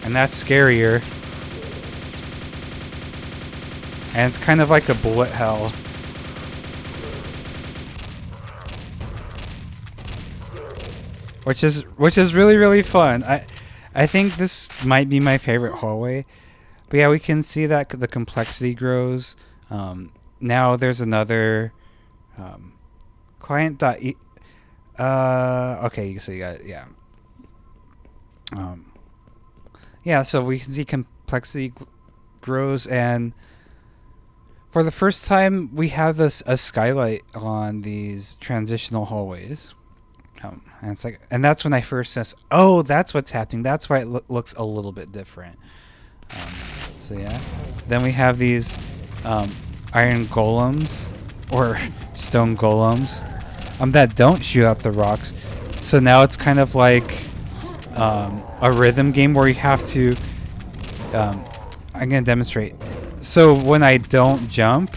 And that's scarier. And it's kind of like a bullet hell. Which is really, really fun. I think this might be my favorite hallway. But yeah, we can see that the complexity grows. Now there's another client. Okay, so you got yeah, so we can see complexity grows, and for the first time we have a skylight on these transitional hallways. And it's like, and that's when I first says, oh, that's what's happening. That's why it looks a little bit different. So yeah, then we have these iron golems or stone golems that don't shoot out the rocks. So now it's kind of like a rhythm game where you have to I'm gonna demonstrate. So when I don't jump,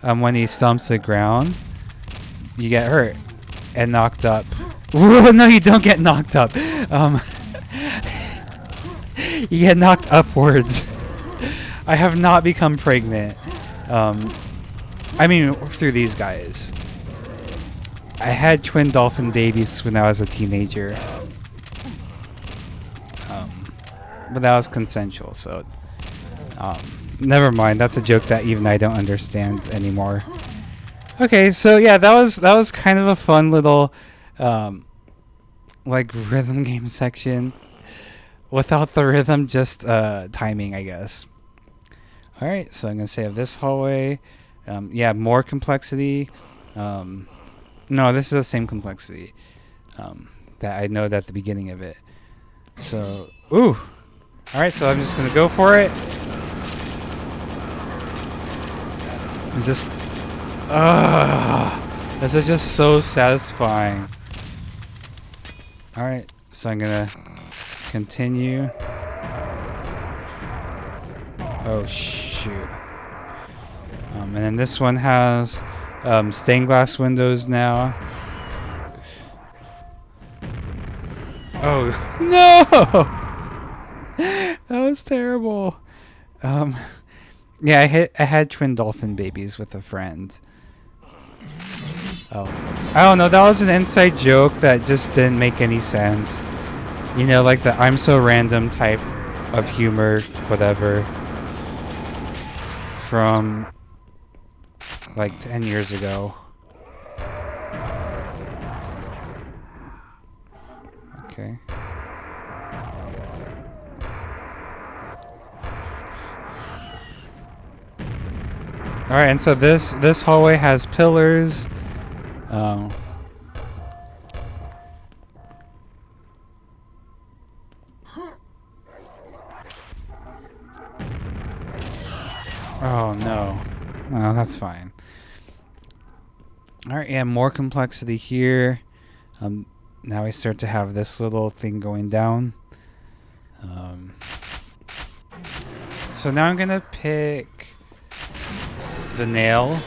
when he stomps the ground, you get hurt and knocked up. Whoa, no, you don't get knocked up. You get knocked upwards. I have not become pregnant. I mean, through these guys. I had twin dolphin babies when I was a teenager. But that was consensual, so... never mind. That's a joke that even I don't understand anymore. Okay, so yeah, that was kind of a fun little... like rhythm game section without the rhythm, just timing, I guess. All right, so I'm gonna save this hallway. Yeah, more complexity. No, this is the same complexity that I know at the beginning of it. So, ooh. All right, so I'm just gonna go for it. And just, this is just so satisfying. All right, so I'm gonna continue. Oh shoot! And then this one has stained glass windows now. Oh no! That was terrible. Yeah, I had twin dolphin babies with a friend. Oh, I don't know. That was an inside joke that just didn't make any sense. You know, like the I'm so random type of humor, whatever. From like 10 years ago. Okay. All right, and so this hallway has pillars. Oh no. Oh, that's fine. All right, yeah, more complexity here. Now we start to have this little thing going down. So now I'm gonna pick the nail.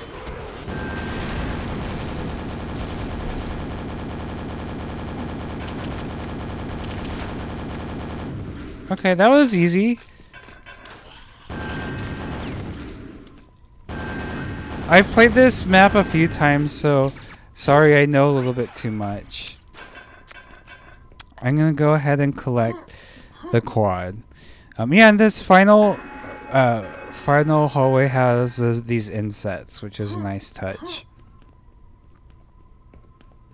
Okay, that was easy. I've played this map a few times, so sorry I know a little bit too much. I'm gonna go ahead and collect the quad. Yeah, and this final hallway has these insets, which is a nice touch.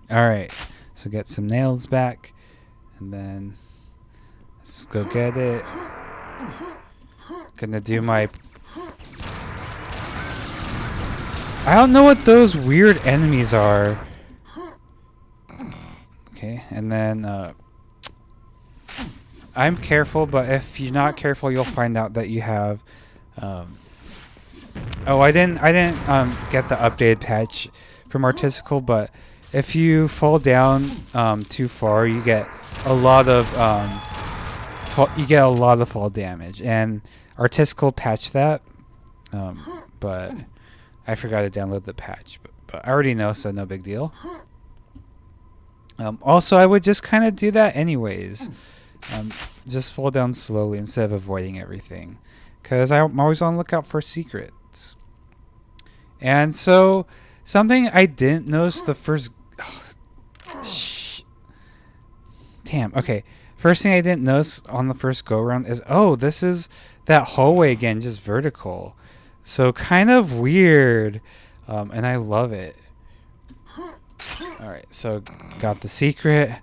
All right, so get some nails back, and then let's go get it. Gonna do my. I don't know what those weird enemies are. Okay, and then I'm careful, but if you're not careful, you'll find out that you have. Oh, I didn't get the updated patch from Artistical, but if you fall down too far, you get a lot of fall damage, and Artistical patched that. But I forgot to download the patch, but I already know, so no big deal. Also, I would just kind of do that anyways. Just fall down slowly instead of avoiding everything, because I'm always on the lookout for secrets. And so, something I didn't notice the first... Damn, okay. First thing I didn't notice on the first go-around is, oh, this is that hallway again, just vertical. So, kind of weird, and I love it. Alright, so got the secret.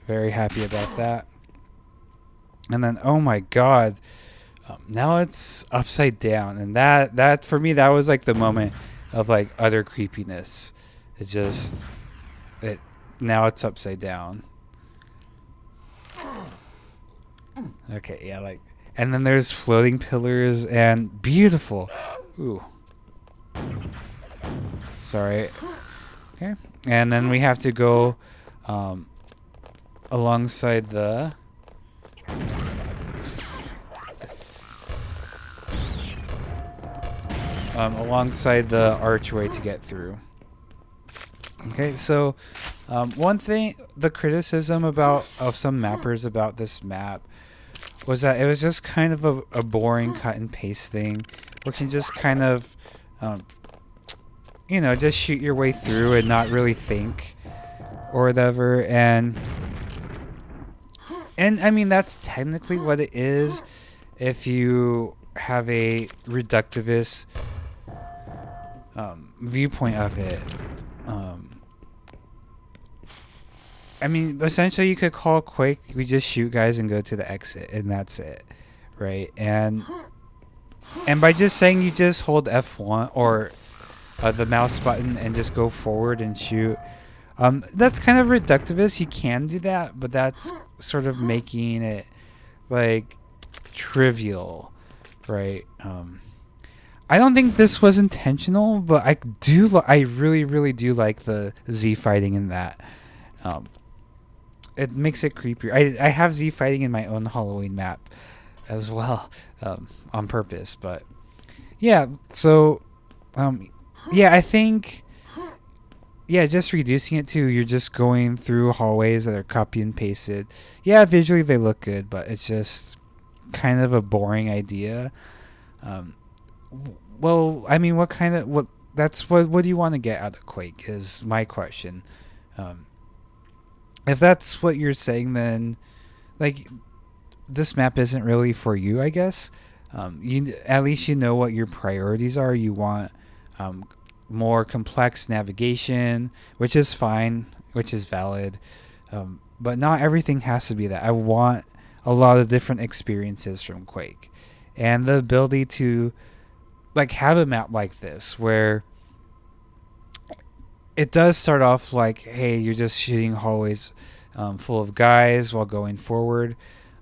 Very happy about that. And then, oh my god, now it's upside down, and that for me, that was like the moment of like utter creepiness. Now it's upside down. Okay, yeah, like, and then there's floating pillars and beautiful. Ooh, sorry. Okay, and then we have to go alongside the. Alongside the archway to get through. Okay, so one thing, the criticism of some mappers about this map was that it was just kind of a boring cut and paste thing, where you can just kind of, just shoot your way through and not really think or whatever. And I mean, that's technically what it is if you have a reductivist viewpoint of it. I mean, essentially, you could call Quake. We just shoot guys and go to the exit, and that's it, right? And by just saying you just hold F1 or the mouse button and just go forward and shoot, that's kind of reductivist. You can do that, but that's sort of making it like trivial, right? I don't think this was intentional, but I really, really do like the Z fighting in that. It makes it creepier. I have Z fighting in my own Halloween map as well, on purpose. But yeah, so I think just reducing it to you're just going through hallways that are copy and pasted. Yeah, visually they look good, but it's just kind of a boring idea. Well, I mean, what do you want to get out of Quake is my question. If that's what you're saying, then like this map isn't really for you, I guess. At least you know what your priorities are. You want more complex navigation, which is fine, which is valid. But not everything has to be that. I want a lot of different experiences from Quake, and the ability to like have a map like this where it does start off like, hey, you're just shooting hallways full of guys while going forward.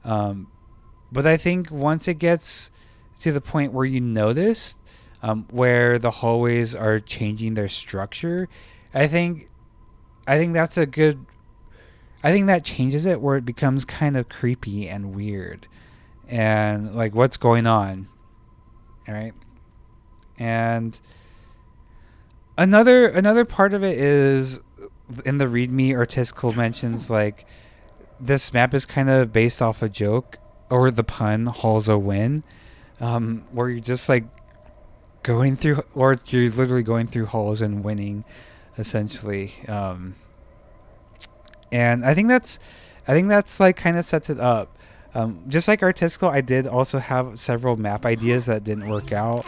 But I think once it gets to the point where you notice where the hallways are changing their structure, I think that's a good. I think that changes it where it becomes kind of creepy and weird, and like what's going on, all right? And another part of it is in the README, Artistical mentions like this map is kind of based off a joke, or the pun, halls a win, where you're just like going through, or you're literally going through halls and winning, essentially. And I think that's like kind of sets it up. Just like Artistical, I did also have several map ideas that didn't work out.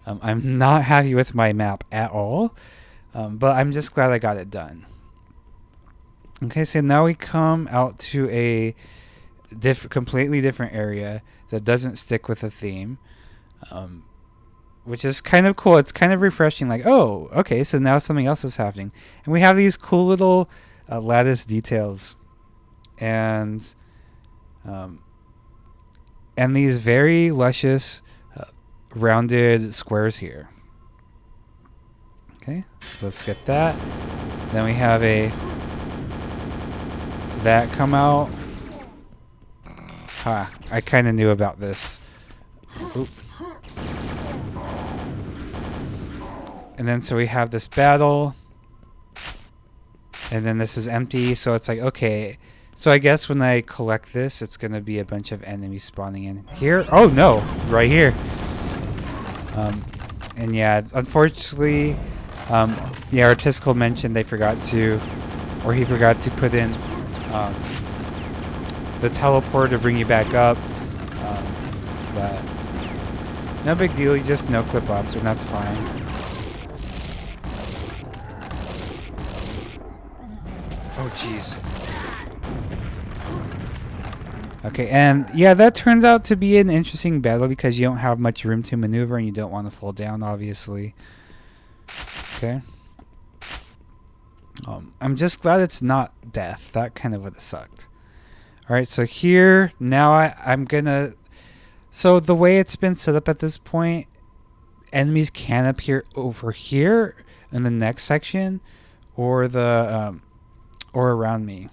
I'm not happy with my map at all, but I'm just glad I got it done. Okay, so now we come out to a completely different area that doesn't stick with the theme, which is kind of cool. It's kind of refreshing. Like, oh, okay, so now something else is happening, and we have these cool little lattice details, and these very luscious rounded squares here. Okay, so let's get that. Then we have that come out. I kind of knew about this. Oop. And then so we have this battle. And then this is empty, so it's like, okay. So I guess when I collect this, it's going to be a bunch of enemies spawning in here. Oh, no. Right here. And yeah, unfortunately, Artistical mentioned he forgot to put in the teleporter to bring you back up. But no big deal. You just no clip up, and that's fine. Oh, jeez. Okay, and yeah, that turns out to be an interesting battle because you don't have much room to maneuver and you don't want to fall down, obviously. Okay. I'm just glad it's not death. That kind of would have sucked. Alright, so here, now I'm gonna... So the way it's been set up at this point, enemies can appear over here in the next section, or or around me.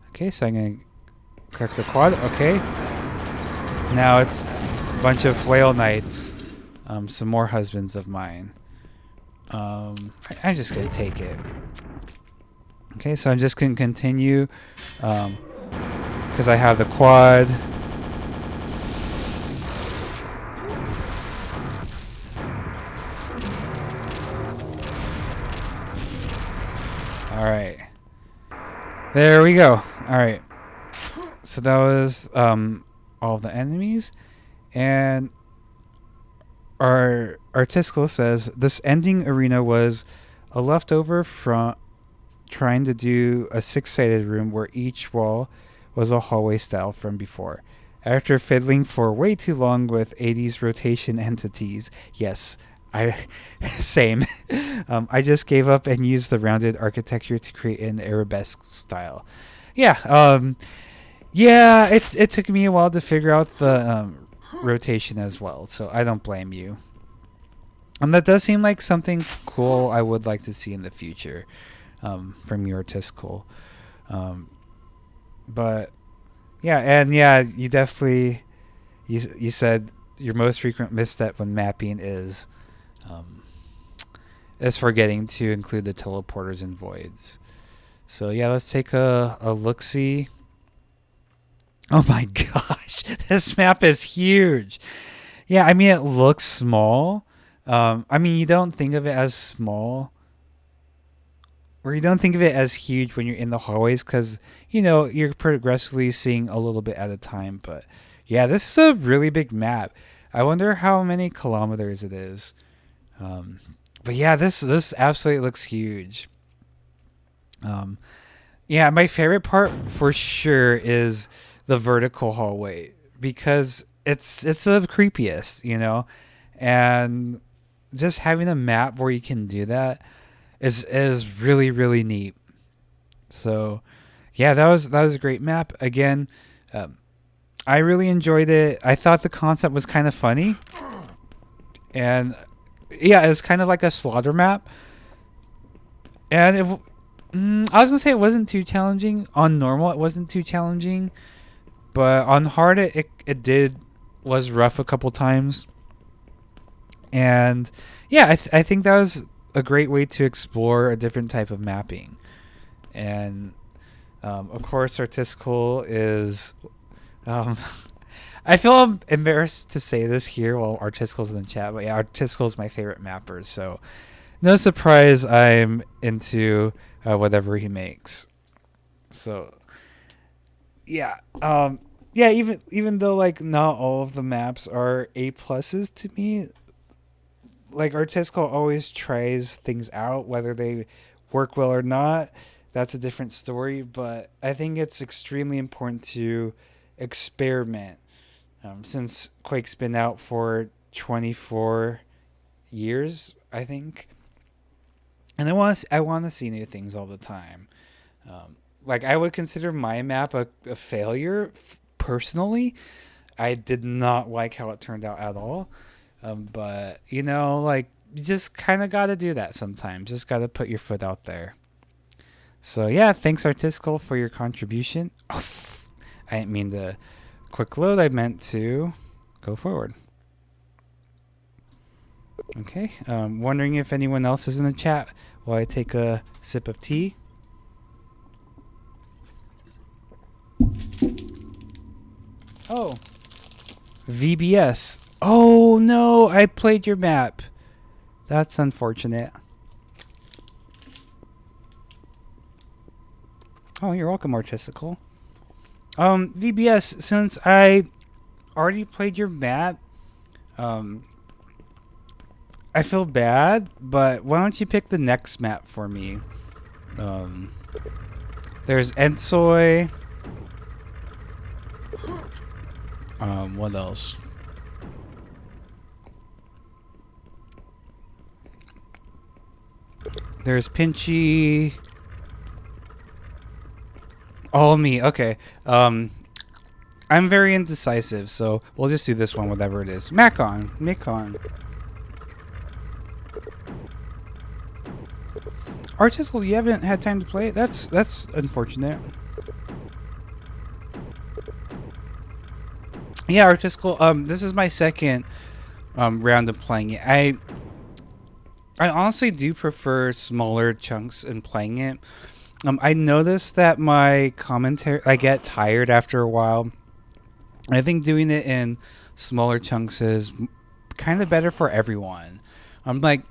Okay, so I'm gonna click the quad. Okay. Now it's a bunch of flail knights, some more husbands of mine. I'm just gonna take it. Okay, so I'm just gonna continue, because I have the quad. Alright. There we go. Alright. So that was all the enemies. And our Artistical says this ending arena was a leftover from trying to do a 6-sided room where each wall was a hallway style from before. After fiddling for way too long with 80s rotation entities, yes, same. I just gave up and used the rounded architecture to create an arabesque style. Yeah, yeah. It took me a while to figure out the rotation as well, so I don't blame you. And that does seem like something cool I would like to see in the future, from your Artistical. But yeah, and yeah, you definitely you said your most frequent misstep when mapping is forgetting to include the teleporters and voids. So yeah, let's take a look-see. Oh my gosh, this map is huge. Yeah, I mean, it looks small. I mean, you don't think of it as small, or you don't think of it as huge when you're in the hallways because, you know, you're progressively seeing a little bit at a time. But yeah, this is a really big map. I wonder how many kilometers it is. But yeah, this absolutely looks huge. Yeah, my favorite part for sure is the vertical hallway because it's the creepiest, you know, and just having a map where you can do that is really, really neat. So yeah, that was a great map. Again, I really enjoyed it. I thought the concept was kind of funny, and yeah, it's kind of like a slaughter map. And I was gonna say it wasn't too challenging on normal. It wasn't too challenging, but on hard it was rough a couple times. And yeah, I think that was a great way to explore a different type of mapping. And of course, Artistical is Um, I feel embarrassed to say this here while Artistical's in the chat, but yeah, Artistical's my favorite mapper, so no surprise I'm into whatever he makes. So yeah, yeah. Even though like not all of the maps are A pluses to me, like Artistical always tries things out, whether they work well or not. That's a different story, but I think it's extremely important to experiment. Since Quake's been out for 24 years, I think, and I want to see new things all the time. Like I would consider my map a failure personally. I did not like how it turned out at all. But you know, like you just kind of got to do that sometimes. Just got to put your foot out there. So yeah, thanks Artistical for your contribution. Oh, I didn't mean to quick load. I meant to go forward. Okay. Wondering if anyone else is in the chat while I take a sip of tea. Oh, VBS. Oh no, I played your map. That's unfortunate. Oh, you're welcome, Artistical. VBS, since I already played your map, I feel bad, but why don't you pick the next map for me? There's Ensoy. What else? There's Pinchy. All me. Okay. I'm very indecisive, so we'll just do this one, whatever it is. Makkon. Artistical, you haven't had time to play it? That's unfortunate. Yeah, Artistical, this is my second round of playing it. I honestly do prefer smaller chunks in playing it. I noticed that my commentary, I get tired after a while. I think doing it in smaller chunks is kind of better for everyone. Like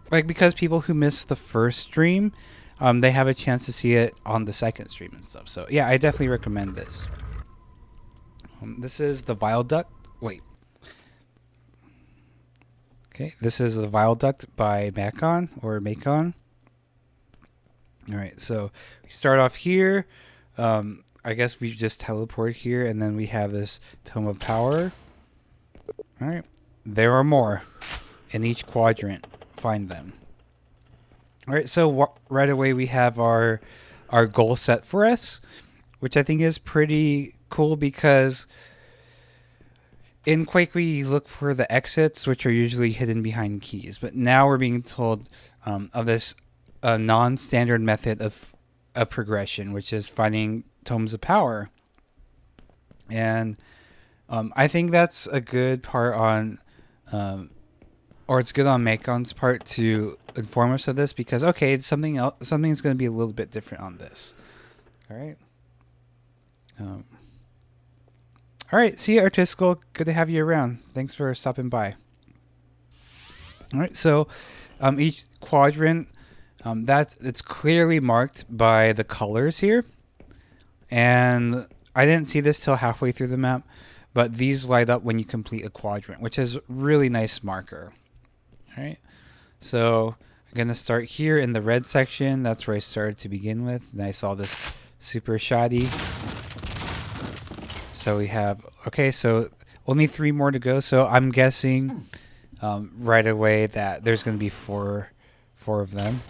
because people who missed the first stream, they have a chance to see it on the second stream and stuff. So yeah, I definitely recommend this. This is the Viaduct. Wait. Okay, this is the Viaduct by Makkon or Makkon. All right, so we start off here. I guess we just teleport here, and then we have this Tome of Power. All right, there are more in each quadrant. Find them. All right, so right away we have our goal set for us, which I think is pretty cool because in Quake we look for the exits, which are usually hidden behind keys, but now we're being told of this non-standard method of progression, which is finding Tomes of Power. And I think that's a good part on, or it's good on Makkon's part to inform us of this because, okay, it's something else. Something's going to be a little bit different on this. All right. All right. See you, Artistical. Good to have you around. Thanks for stopping by. All right. So each quadrant, it's clearly marked by the colors here. And I didn't see this till halfway through the map, but these light up when you complete a quadrant, which is a really nice marker. All right. So I'm going to start here in the red section. That's where I started to begin with. And I saw this super shoddy. So we have, okay, so only 3 more to go. So I'm guessing right away that there's going to be four of them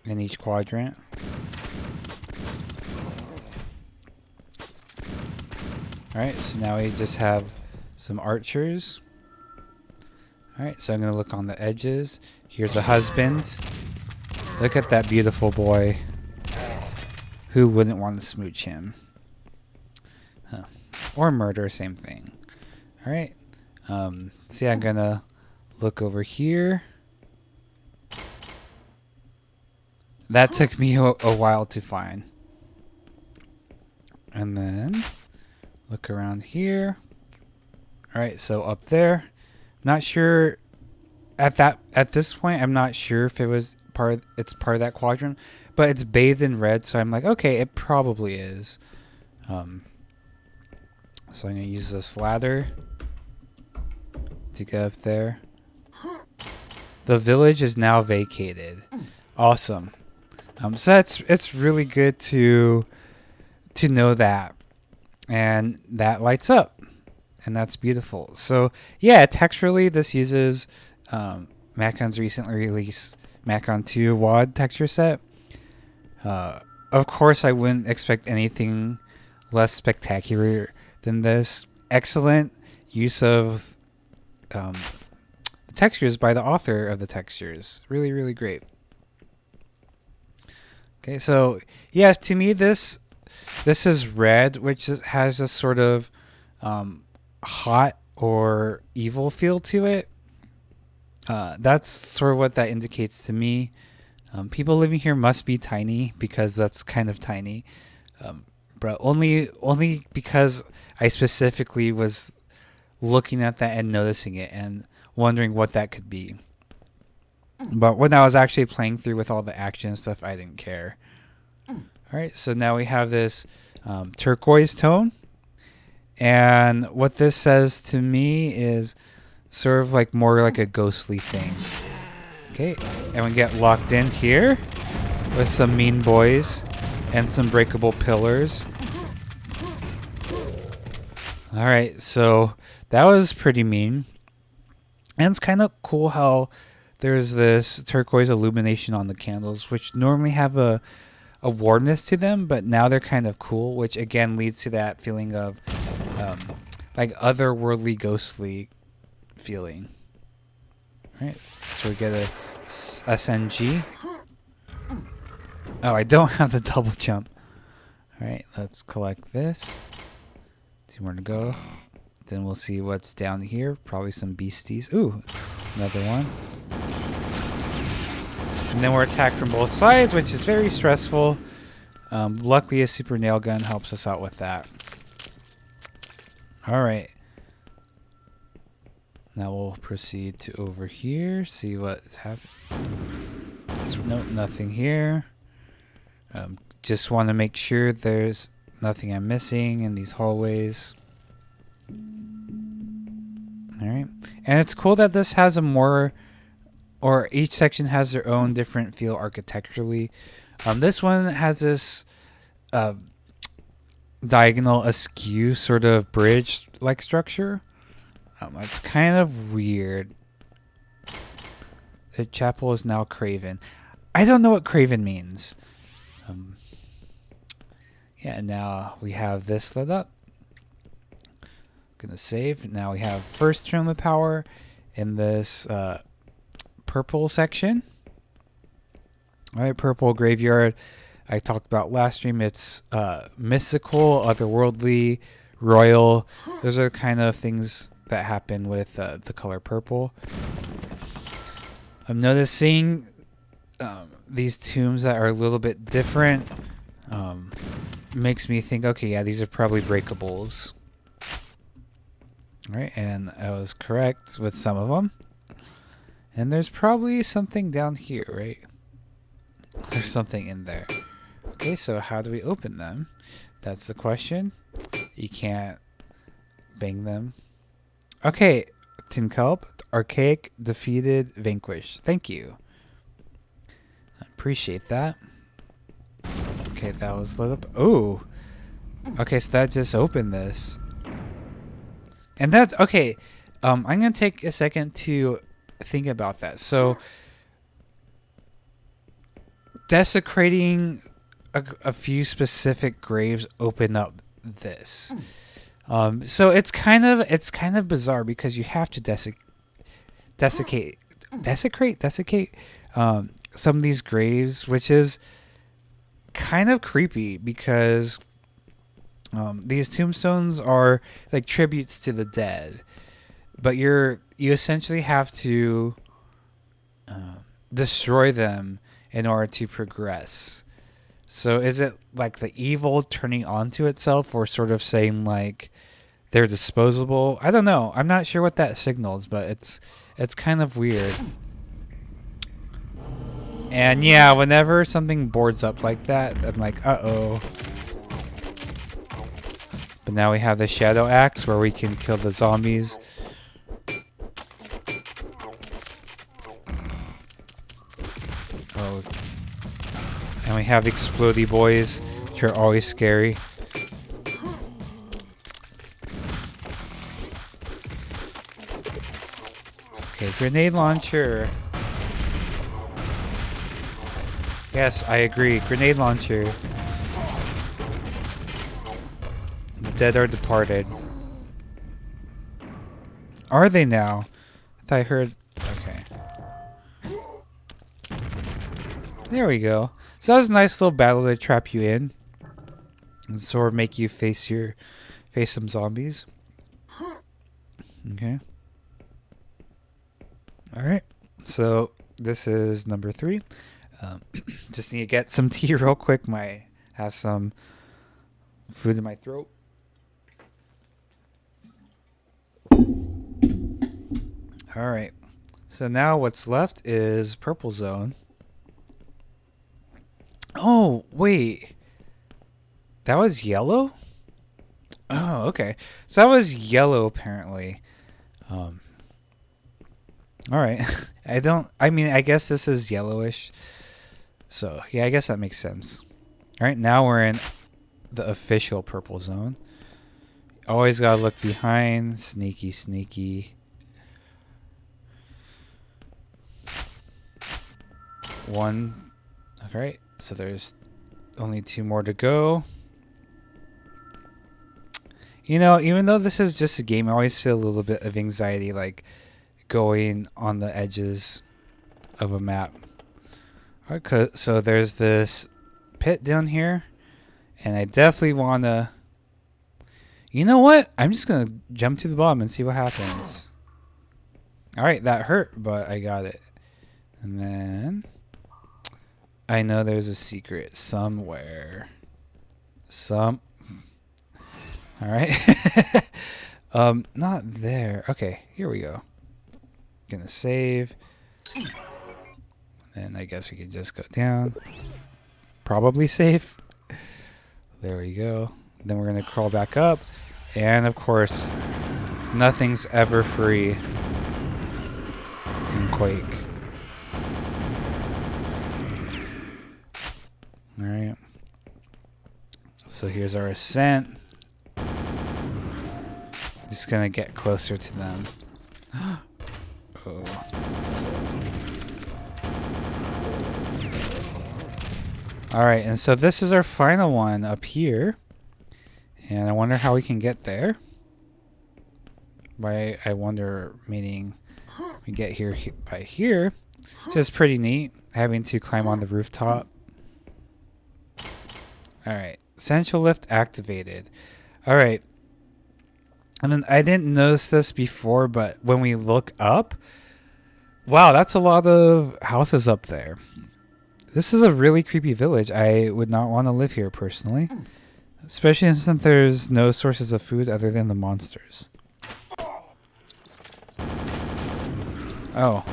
in each quadrant. All right, so now we just have some archers. All right, so I'm going to look on the edges. Here's a husband. Look at that beautiful boy. Who wouldn't want to smooch him? Huh. Or murder, same thing. All right. So yeah, I'm going to look over here. That took me a while to find. And then look around here. All right, so up there. Not sure at this point. I'm not sure if it's part of that quadrant, but it's bathed in red, so I'm like, okay, it probably is. So I'm gonna use this ladder to get up there. The village is now vacated. Awesome. So it's really good to know that, and that lights up, and that's beautiful. So yeah, texturally this uses Makkon's recently released Makkon 2 WAD texture set. Of course, I wouldn't expect anything less spectacular than this. Excellent use of the textures by the author of the textures. Really, really great. Okay, so yeah, to me this is red, which has a sort of hot or evil feel to it. That's sort of what that indicates to me. People living here must be tiny, because that's kind of tiny. But only because I specifically was looking at that and noticing it and wondering what that could be. But when I was actually playing through with all the action and stuff, I didn't care. All right, so now we have this turquoise tone. And what this says to me is sort of like more like a ghostly thing. Okay, and we get locked in here with some mean boys and some breakable pillars. All right, so that was pretty mean. And it's kind of cool how there's this turquoise illumination on the candles, which normally have a warmness to them, but now they're kind of cool, which again leads to that feeling of like otherworldly, ghostly feeling. All right, so we get a SNG. Oh, I don't have the double jump. All right, let's collect this. 2 more to go. Then we'll see what's down here. Probably some beasties. Ooh, another one. And then we're attacked from both sides, which is very stressful. Luckily, a super nail gun helps us out with that. All right. Now we'll proceed to over here. See what's happening. Nope, nothing here. Just want to make sure there's nothing I'm missing in these hallways. Alright. And it's cool that this has a more, or each section has their own different feel architecturally. This one has this diagonal askew sort of bridge-like structure. It's kind of weird. The chapel is now Craven. I don't know what Craven means. Yeah, now we have this lit up. Gonna save. Now we have first room of power in this purple section. All right, purple graveyard. I talked about last stream. It's mystical, otherworldly, royal. Those are kind of things that happen with the color purple. I'm noticing these tombs that are a little bit different. Makes me think, okay, yeah, these are probably breakables. All right, and I was correct with some of them. And there's probably something down here, right? There's something in there. Okay, so how do we open them? That's the question. You can't bang them. Okay, Tin Kelp, archaic, defeated, vanquished. Thank you. I appreciate that. Okay, that was lit up. Oh. Okay, so that just opened this. And that's okay. I'm going to take a second to think about that. So desecrating a few specific graves open up this. So it's kind of bizarre because you have to desiccate some of these graves, which is kind of creepy because these tombstones are like tributes to the dead, but you essentially have to destroy them in order to progress. So is it like the evil turning onto itself, or sort of saying like they're disposable? I don't know. I'm not sure what that signals, but it's kind of weird. And yeah, whenever something boards up like that, I'm like, uh-oh. But now we have the Shadow Axe where we can kill the zombies. Oh. And we have Explodey Boys, which are always scary. Okay, grenade launcher. Yes, I agree. Grenade launcher. The dead are departed. Are they now? I thought I heard... Okay. There we go. So that was a nice little battle to trap you in. And sort of make you face some zombies. Okay. Alright. So this is number 3. Just need to get some tea real quick. Have some food in my throat. Alright. So now what's left is purple zone. Oh, wait. That was yellow? Oh, okay. So that was yellow apparently. Alright. I guess this is yellowish. So, yeah, I guess that makes sense. Alright, now we're in the official purple zone. Always gotta look behind. Sneaky, sneaky. 1. Alright, so there's only 2 more to go. You know, even though this is just a game, I always feel a little bit of anxiety, like going on the edges of a map. Okay, so there's this pit down here, and I definitely want to... You know what? I'm just going to jump to the bottom and see what happens. Alright, that hurt, but I got it. And then... I know there's a secret somewhere. Alright. Not there. Okay, here we go. Gonna save. And I guess we can just go down. Probably safe. There we go. Then we're gonna crawl back up. And of course, nothing's ever free in Quake. Alright. So here's our ascent. Just gonna get closer to them. Oh. Alright, and so this is our final one up here. And I wonder how we can get there. By I wonder, meaning we get here by here. Which is pretty neat, having to climb on the rooftop. Alright, Essential Lift activated. Alright. And then I didn't notice this before, but when we look up, wow, that's a lot of houses up there. This is a really creepy village. I would not want to live here personally. Especially since there's no sources of food other than the monsters. Oh,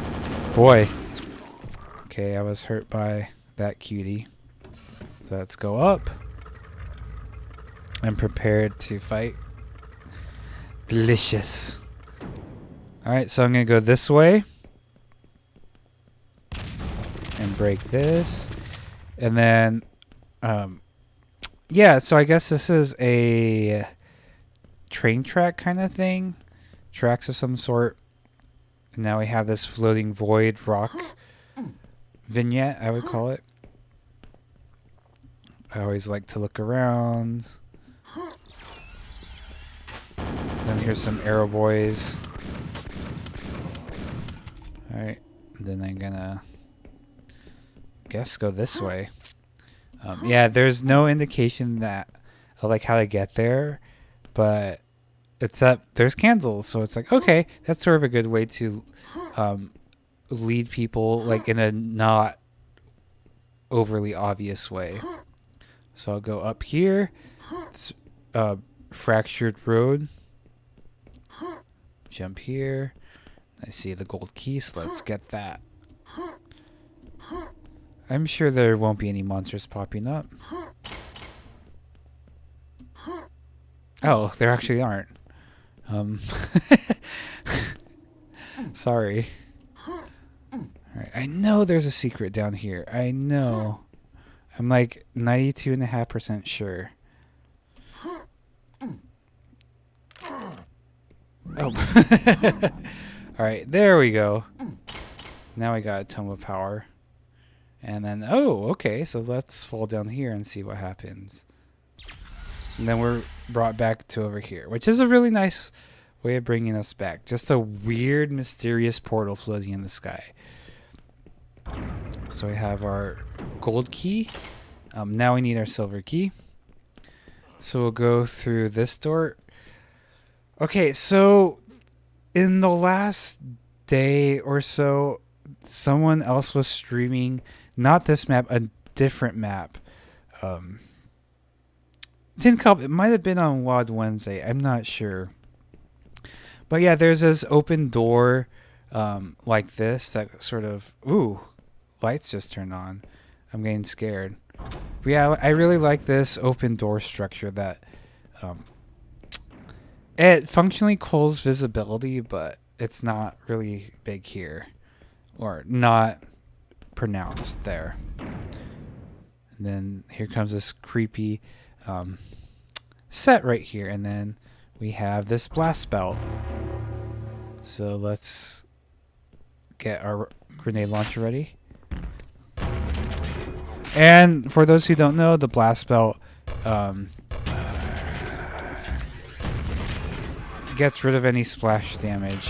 boy. Okay, I was hurt by that cutie. So let's go up. I'm prepared to fight. Delicious. Alright, so I'm going to go this way. And break this. And then, yeah, so I guess this is a train track kind of thing. Tracks of some sort. And now we have this floating void rock vignette, I would call it. I always like to look around. Then here's some arrow boys. Alright, then I'm gonna guess go this way. Yeah, there's no indication that of like how to get there, but it's that there's candles, so it's like, okay, that's sort of a good way to lead people like in a not overly obvious way. So I'll go up here. It's, fractured road. Jump here. I see the gold key, so let's get that. I'm sure there won't be any monsters popping up. Oh, there actually aren't. Sorry. Alright, I know there's a secret down here. I know. I'm like 92.5% sure. Oh. Alright, there we go. Now we got a tome of power. And then, oh, okay, so let's fall down here and see what happens. And then we're brought back to over here, which is a really nice way of bringing us back. Just a weird, mysterious portal floating in the sky. So we have our gold key. Now we need our silver key. So we'll go through this door. Okay, so in the last day or so, someone else was streaming, not this map, a different map. It might have been on WOD Wednesday. I'm not sure. But yeah, there's this open door like this that sort of... Ooh, lights just turned on. I'm getting scared. But yeah, I really like this open door structure that... it functionally calls visibility, but it's not really big here. Or not pronounced there. And then here comes this creepy set right here. And then we have this blast belt. So let's get our grenade launcher ready. And for those who don't know, the blast belt gets rid of any splash damage,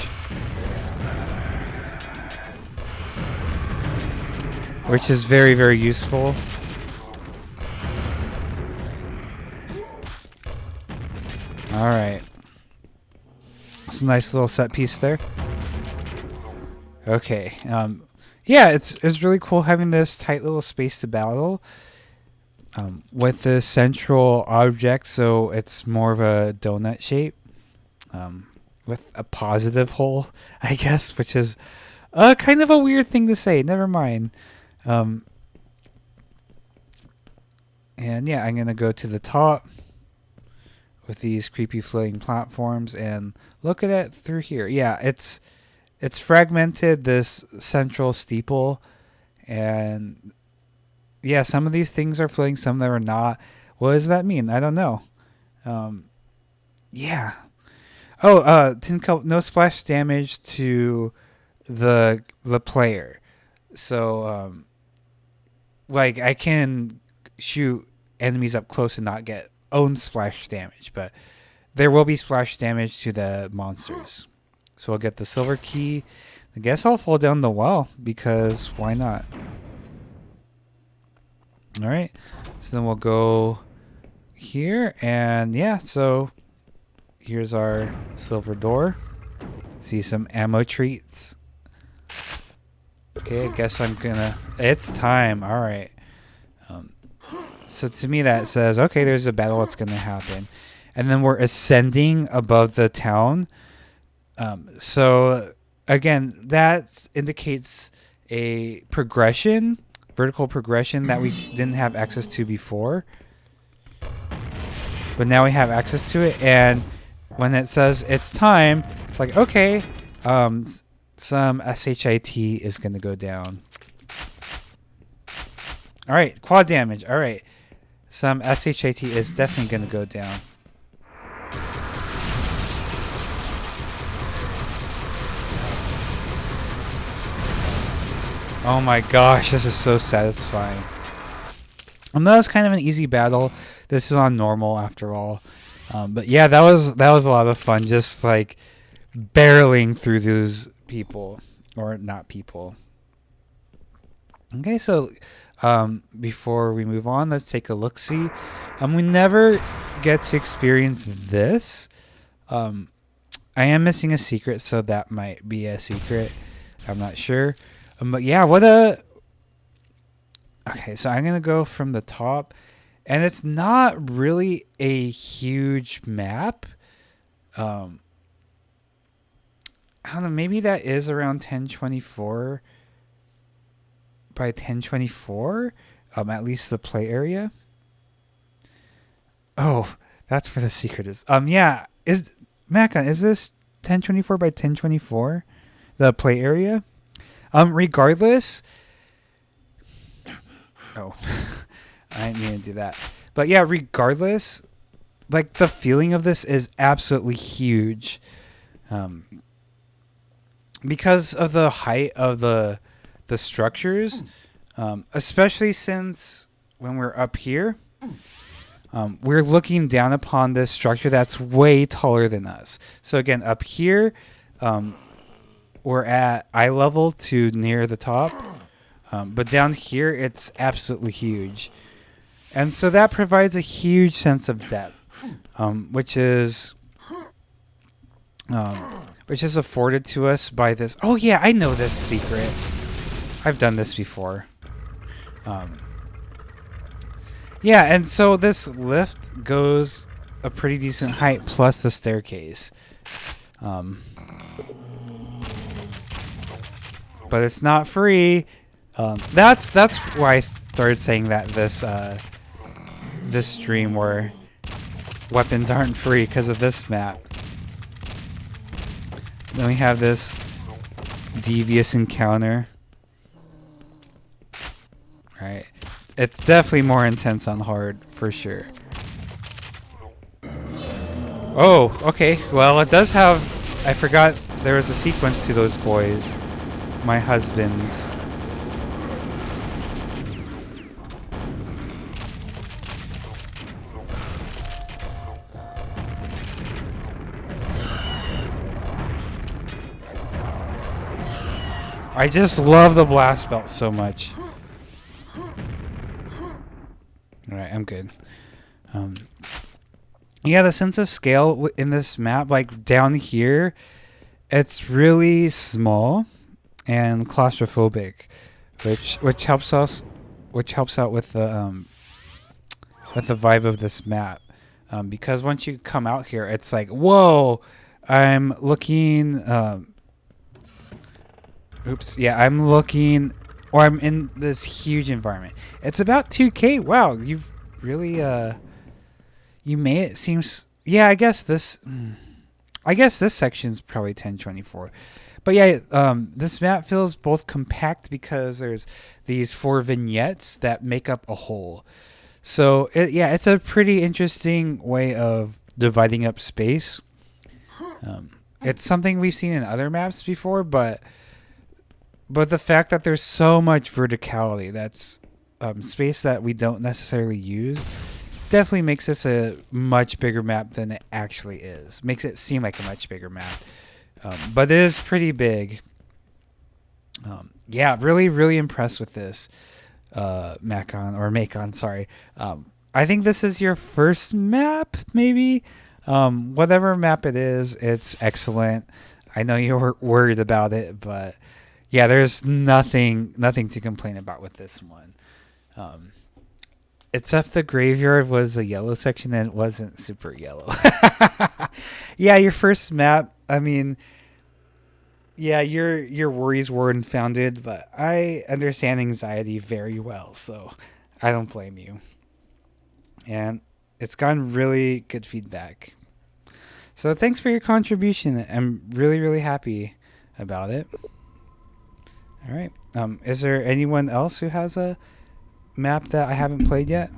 which is very, very useful. Alright. It's a nice little set piece there. Okay. Yeah, it's really cool having this tight little space to battle with the central object, so it's more of a donut shape with a positive hole, I guess, which is kind of a weird thing to say. Never mind. And yeah, I'm going to go to the top with these creepy floating platforms and look at it through here. Yeah, it's fragmented, this central steeple, and yeah, some of these things are floating, some of them are not. What does that mean? I don't know. Yeah. Oh, no splash damage to the player. So like I can shoot enemies up close and not get own splash damage, but there will be splash damage to the monsters. So I'll get the silver key. I guess I'll fall down the well because why not? Alright, so then we'll go here, and yeah, so here's our silver door. See some ammo treats. Okay, I guess I'm gonna... It's time, alright. So to me that says, okay, there's a battle that's gonna happen. And then we're ascending above the town. So again, that indicates a progression, vertical progression that we didn't have access to before. But now we have access to it, and when it says it's time, it's like, okay, some SHIT is going to go down. Alright, quad damage. Alright, some SHIT is definitely going to go down. Oh my gosh, this is so satisfying. And that was kind of an easy battle. This is on normal after all. But yeah, that was a lot of fun, just like barreling through those people, or not people. Okay, so before we move on, let's take a look-see. We never get to experience this. I am missing a secret, so that might be a secret. I'm not sure. But yeah, what a... Okay, so I'm going to go from the top, And it's not really a huge map. I don't know, maybe that is around 1024 by 1024, at least the play area. Oh, that's where the secret is. Yeah, is Makkon, is this 1024 by 1024, the play area? Regardless. Oh, I didn't mean to do that. But yeah, regardless, like the feeling of this is absolutely huge. Because of the height of the structures, especially since when we're up here, we're looking down upon this structure that's way taller than us. So again, up here, we're at eye level to near the top, but down here it's absolutely huge, and so that provides a huge sense of depth, which is afforded to us by this. Oh yeah, I know this secret. I've done this before. Yeah, and so this lift goes a pretty decent height plus the staircase. But it's not free. That's why I started saying that this stream where weapons aren't free because of this map. Then we have this devious encounter. Right. It's definitely more intense on hard, for sure. Oh, okay. Well, it does have... I forgot there was a sequence to those boys. My husbands. I just love the blast belt so much. Alright, I'm good. Yeah, the sense of scale in this map, like down here, it's really small and claustrophobic, which helps out with the vibe of this map. Because once you come out here, it's like, whoa, I'm looking. I'm looking, or I'm in this huge environment. It's about 2K. Wow, you've really you made it. Seems, yeah. I guess this section's probably 1024. But yeah, this map feels both compact because there's these 4 vignettes that make up a whole. So it's a pretty interesting way of dividing up space. It's something we've seen in other maps before, but the fact that there's so much verticality, that's space that we don't necessarily use, definitely makes this a much bigger map than it actually is. Makes it seem like a much bigger map. But it is pretty big. Really, really impressed with this, Makkon, sorry. I think this is your first map, maybe? Whatever map it is, it's excellent. I know you were worried about it, but yeah, there's nothing to complain about with this one. Except the graveyard was a yellow section and it wasn't super yellow. Yeah, your first map, I mean, yeah, your worries were unfounded, but I understand anxiety very well, so I don't blame you. And it's gotten really good feedback. So thanks for your contribution. I'm really, really happy about it. All right. Is there anyone else who has a map that I haven't played yet?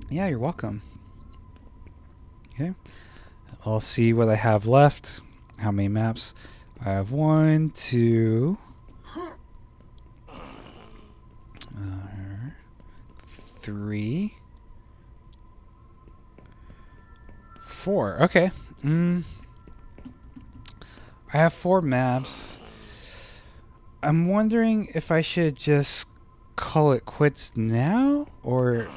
Yeah, you're welcome. Okay. I'll see what I have left. How many maps? I have 1, 2, 3, 4. Okay. I have 4 maps. I'm wondering if I should just call it quits now, or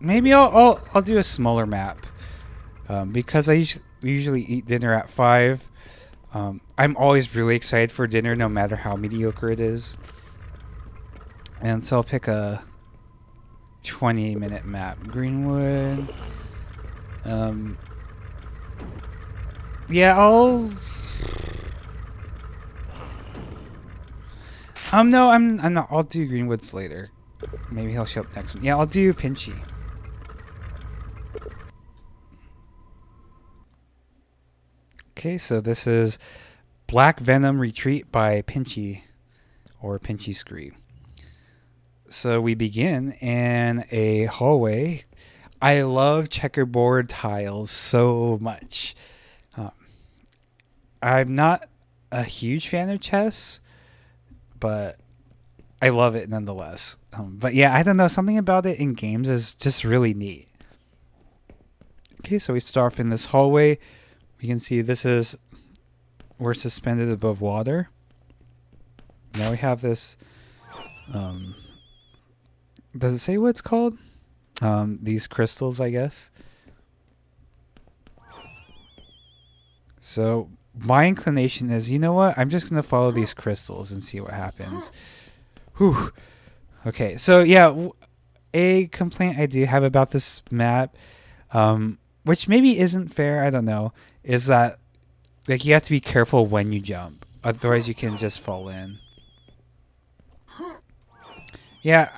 maybe I'll do a smaller map, because I usually eat dinner at 5. I'm always really excited for dinner, no matter how mediocre it is. And so I'll pick a 20-minute map. Greenwood. Yeah, no, I'm not. I'll do Greenwoods later. Maybe he'll show up next one. Yeah, I'll do Pinchy. Okay, so this is Black Venom Retreat by Pinchy, or Pinchy Scree. So we begin in a hallway. I love checkerboard tiles so much. I'm not a huge fan of chess, but I love it nonetheless. But yeah, I don't know. Something about it in games is just really neat. Okay, so we start off in this hallway. We can see we're suspended above water. Now we have this. Does it say what it's called? These crystals, I guess. So my inclination is, you know what? I'm just going to follow these crystals and see what happens. Whew. Okay, so yeah, a complaint I do have about this map, which maybe isn't fair, I don't know, is that like you have to be careful when you jump. Otherwise you can just fall in. Yeah,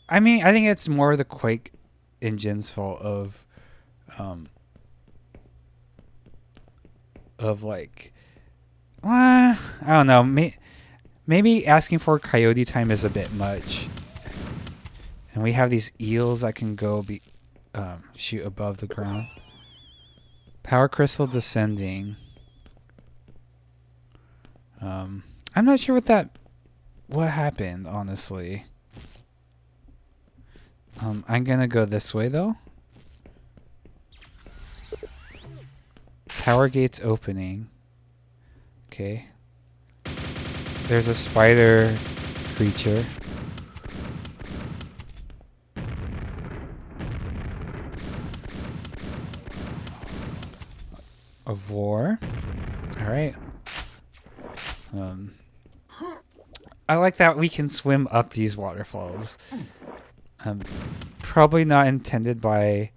I mean, I think it's more the Quake engine's fault of like, I don't know, maybe asking for coyote time is a bit much. And we have these eels that can go shoot above the ground. Power crystal descending. I'm not sure what happened, honestly. I'm gonna go this way though. Tower gates opening. Okay. There's a spider creature. A vor. Alright. I like that we can swim up these waterfalls. Probably not intended by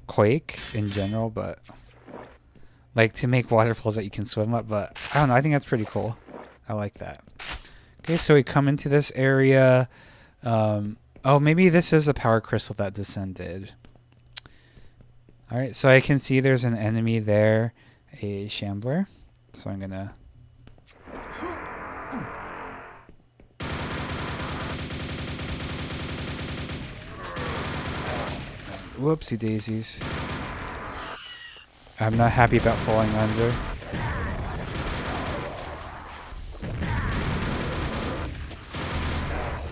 Quake in general, but like to make waterfalls that you can swim up, but I don't know, I think that's pretty cool. I like that. Okay, so we come into this area. Oh, maybe this is a power crystal that descended. Alright, so I can see there's an enemy there, a shambler. So I'm gonna... Whoopsie daisies. I'm not happy about falling under.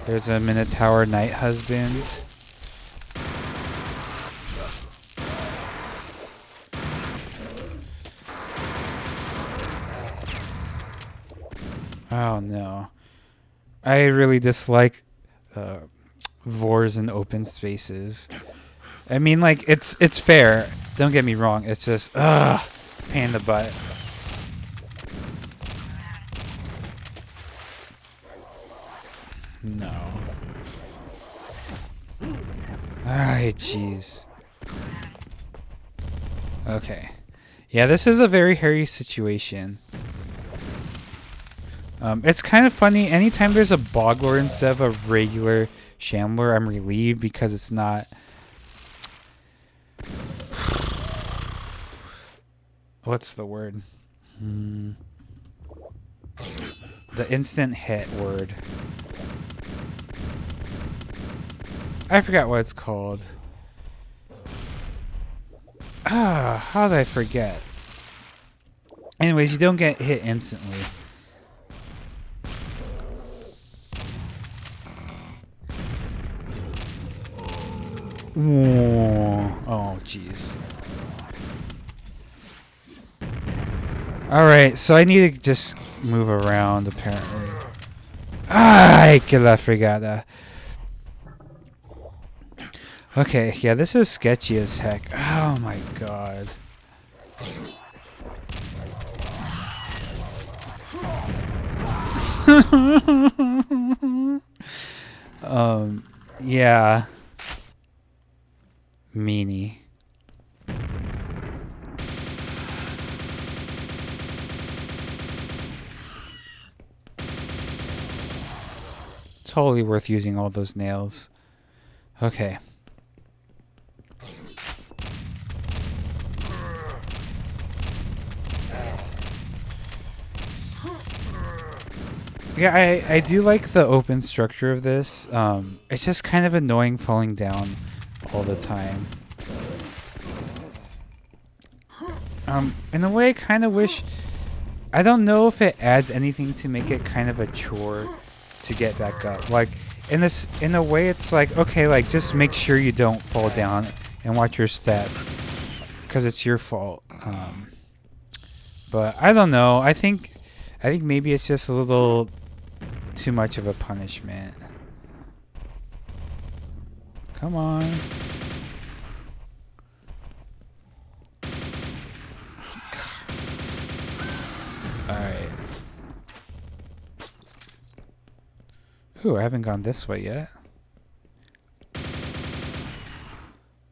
There's a Minotaur Night Husband. Oh no. I really dislike Vors in open spaces. I mean, like, it's fair. Don't get me wrong. It's just, pain in the butt. No. Ay, jeez. Okay. Yeah, this is a very hairy situation. It's kind of funny. Anytime there's a Boglord instead of a regular Shambler, I'm relieved because it's not... What's the word? The instant hit word. I forgot what it's called. How did I forget? Anyways, you don't get hit instantly. Oh, jeez. Alright, so I need to just move around, apparently. Ay, que la fregada. Okay, yeah, this is sketchy as heck. Oh my god. Yeah. Meanie. Totally worth using all those nails. Okay. Yeah, I do like the open structure of this. It's just kind of annoying falling down all the time. In a way, I kind of wish... I don't know if it adds anything to make it kind of a chore to get back up. Like, in a way, it's like, okay, like, just make sure you don't fall down and watch your step. Because it's your fault. But I don't know. I think maybe it's just a little too much of a punishment. Come on. Alright. Ooh, I haven't gone this way yet.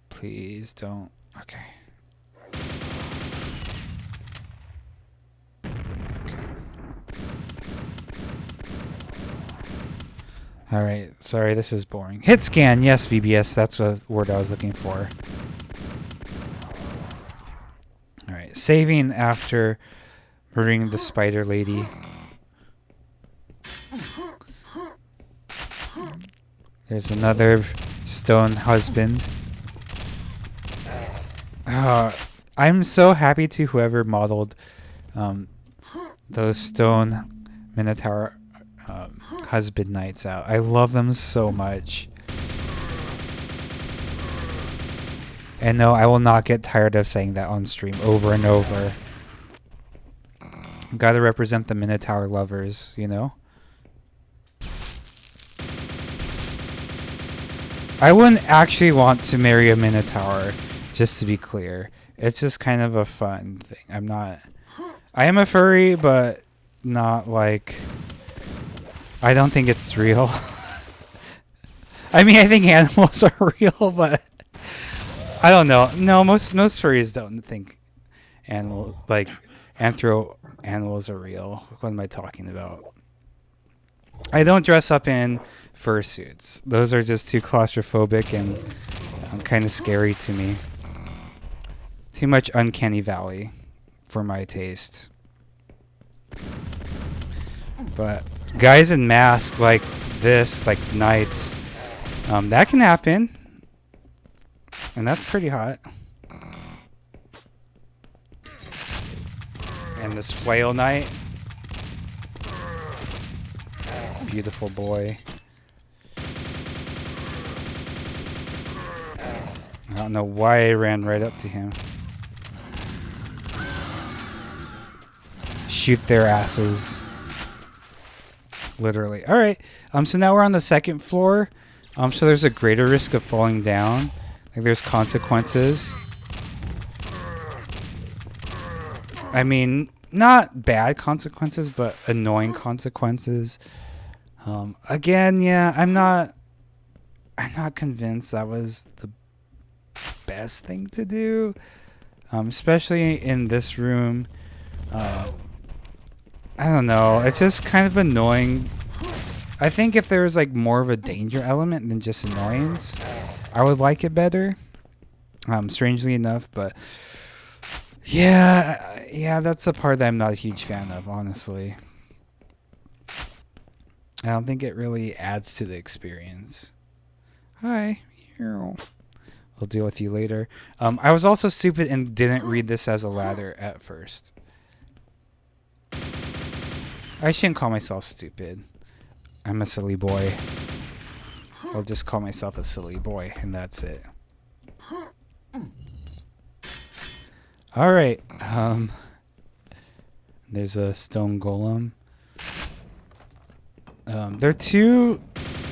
Please don't. Okay. Alright, sorry, this is boring. Hit scan, yes, VBS, that's the word I was looking for. Alright, saving after murdering the spider lady. There's another stone husband. I'm so happy to whoever modeled those stone Minotaur husband knights out. I love them so much. And no, I will not get tired of saying that on stream over and over. Gotta represent the Minotaur lovers, you know? I wouldn't actually want to marry a Minotaur, just to be clear. It's just kind of a fun thing. I am a furry, but not like... I don't think it's real. I mean, I think animals are real, but... I don't know. No, most furries don't think anthro animals are real. What am I talking about? I don't dress up in fursuits. Those are just too claustrophobic and kind of scary to me. Too much uncanny valley for my taste. But guys in masks like this, like knights, that can happen. And that's pretty hot. And this flail knight. Beautiful boy. I don't know why I ran right up to him. Shoot their asses. Literally. Alright. So now we're on the second floor. So there's a greater risk of falling down. Like there's consequences. I mean, not bad consequences, but annoying consequences. Again, yeah, I'm not convinced that was the best thing to do. Especially in this room. I don't know. It's just kind of annoying. I think if there was like more of a danger element than just annoyance, I would like it better. Strangely enough, but yeah, that's the part that I'm not a huge fan of, honestly. I don't think it really adds to the experience. Hi. We'll deal with you later. I was also stupid and didn't read this as a ladder at first. I shouldn't call myself stupid. I'm a silly boy. I'll just call myself a silly boy, and that's it. Alright. There's a stone golem. They're too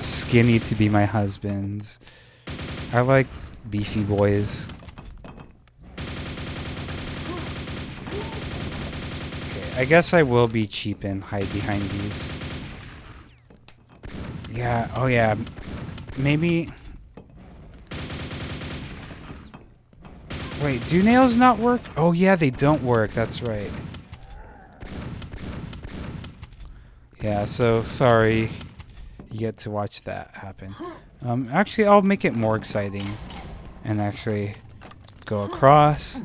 skinny to be my husbands. I like beefy boys. Okay, I guess I will be cheap and hide behind these Yeah, oh yeah. Maybe... Wait, do nails not work? Oh yeah, they don't work. That's right. Yeah, so sorry. You get to watch that happen. Actually, I'll make it more exciting. And actually go across.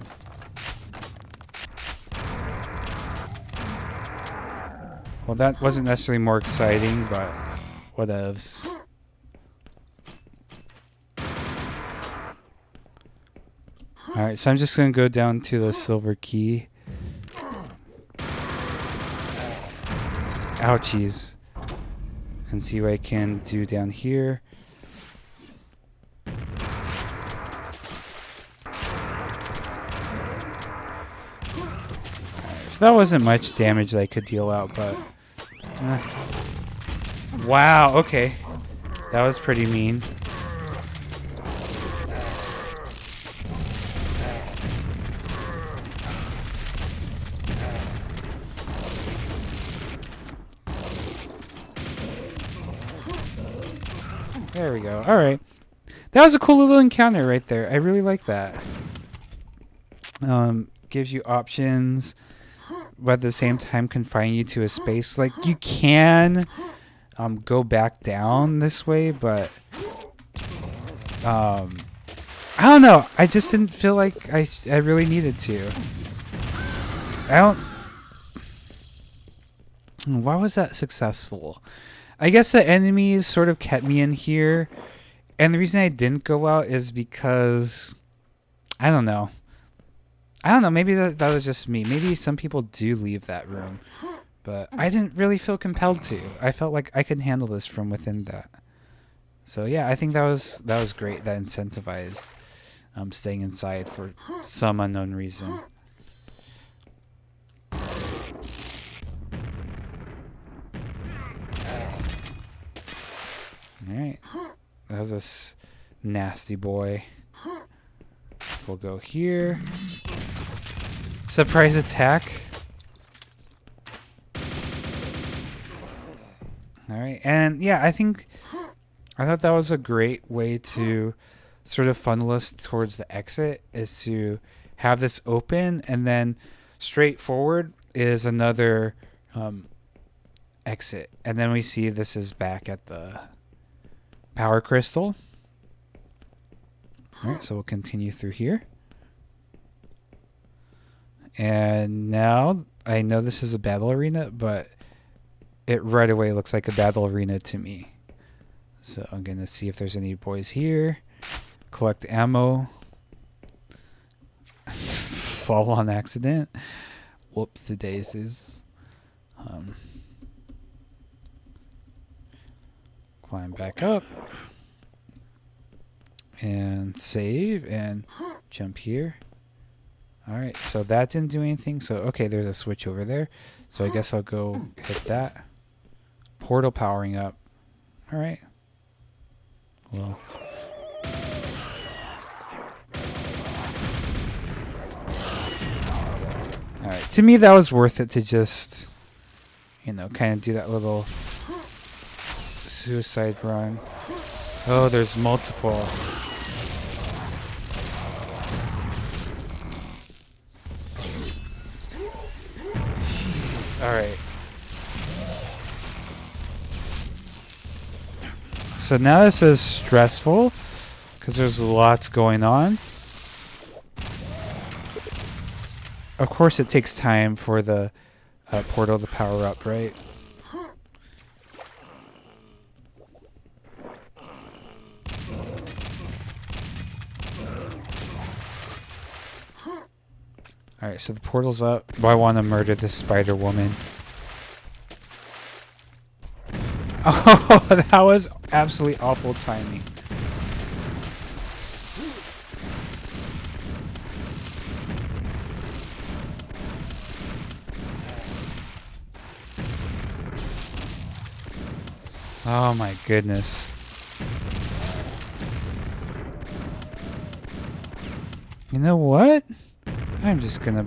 Well, that wasn't necessarily more exciting, but whatevs. Alright, so I'm just going to go down to the silver key. Ouchies. And see what I can do down here. So that wasn't much damage that I could deal out, but... wow, okay. That was pretty mean. There we go. Alright. That was a cool little encounter right there. I really like that. Gives you options, but at the same time confining you to a space. Like, you can go back down this way, but I don't know. I just didn't feel like I really needed to. Why was that successful? I guess the enemies sort of kept me in here, and the reason I didn't go out is because I don't know. Maybe that was just me. Maybe some people do leave that room, but I didn't really feel compelled to. I felt like I could handle this from within that. So yeah, I think that was great. That incentivized staying inside for some unknown reason. Alright. That was a nasty boy. We'll go here. Surprise attack. Alright, and yeah, I thought that was a great way to sort of funnel us towards the exit, is to have this open, and then straight forward is another exit. And then we see this is back at the power crystal. Alright, so we'll continue through here. And now, I know this is a battle arena, but it right away looks like a battle arena to me. So I'm going to see if there's any boys here. Collect ammo. Fall on accident. Whoops-a-daisies. Climb back up. And save and jump here. Alright, so that didn't do anything. So, okay, there's a switch over there. So I guess I'll go hit that. Portal powering up. Alright. Well. Alright, to me that was worth it to just, kind of do that little suicide run. Oh, there's multiple. Jeez. Alright. So now this is stressful because there's lots going on. Of course, it takes time for the portal to power up, right? Alright, so the portal's up. But I want to murder this spider woman. Oh, that was absolutely awful timing. Oh my goodness. You know what? I'm just gonna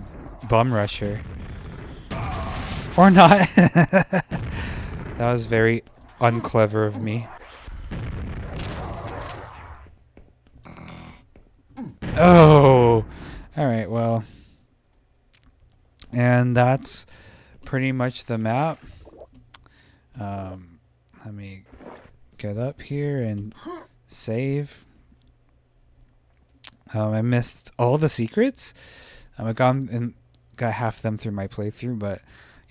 bum rush her. Or not. That was very unclever of me. Oh! Alright, well. And that's pretty much the map. Let me get up here and save. I missed all the secrets. I got half of them through my playthrough, but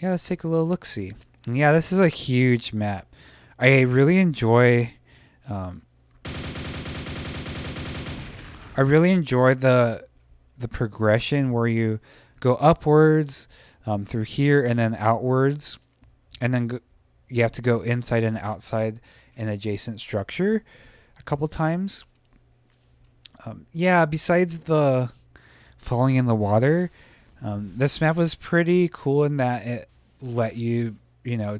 yeah, let's take a little look-see. Yeah, this is a huge map. I really enjoy the progression where you go upwards through here and then outwards, and then you have to go inside and outside an adjacent structure a couple times. Yeah, besides the falling in the water, this map was pretty cool in that it let you,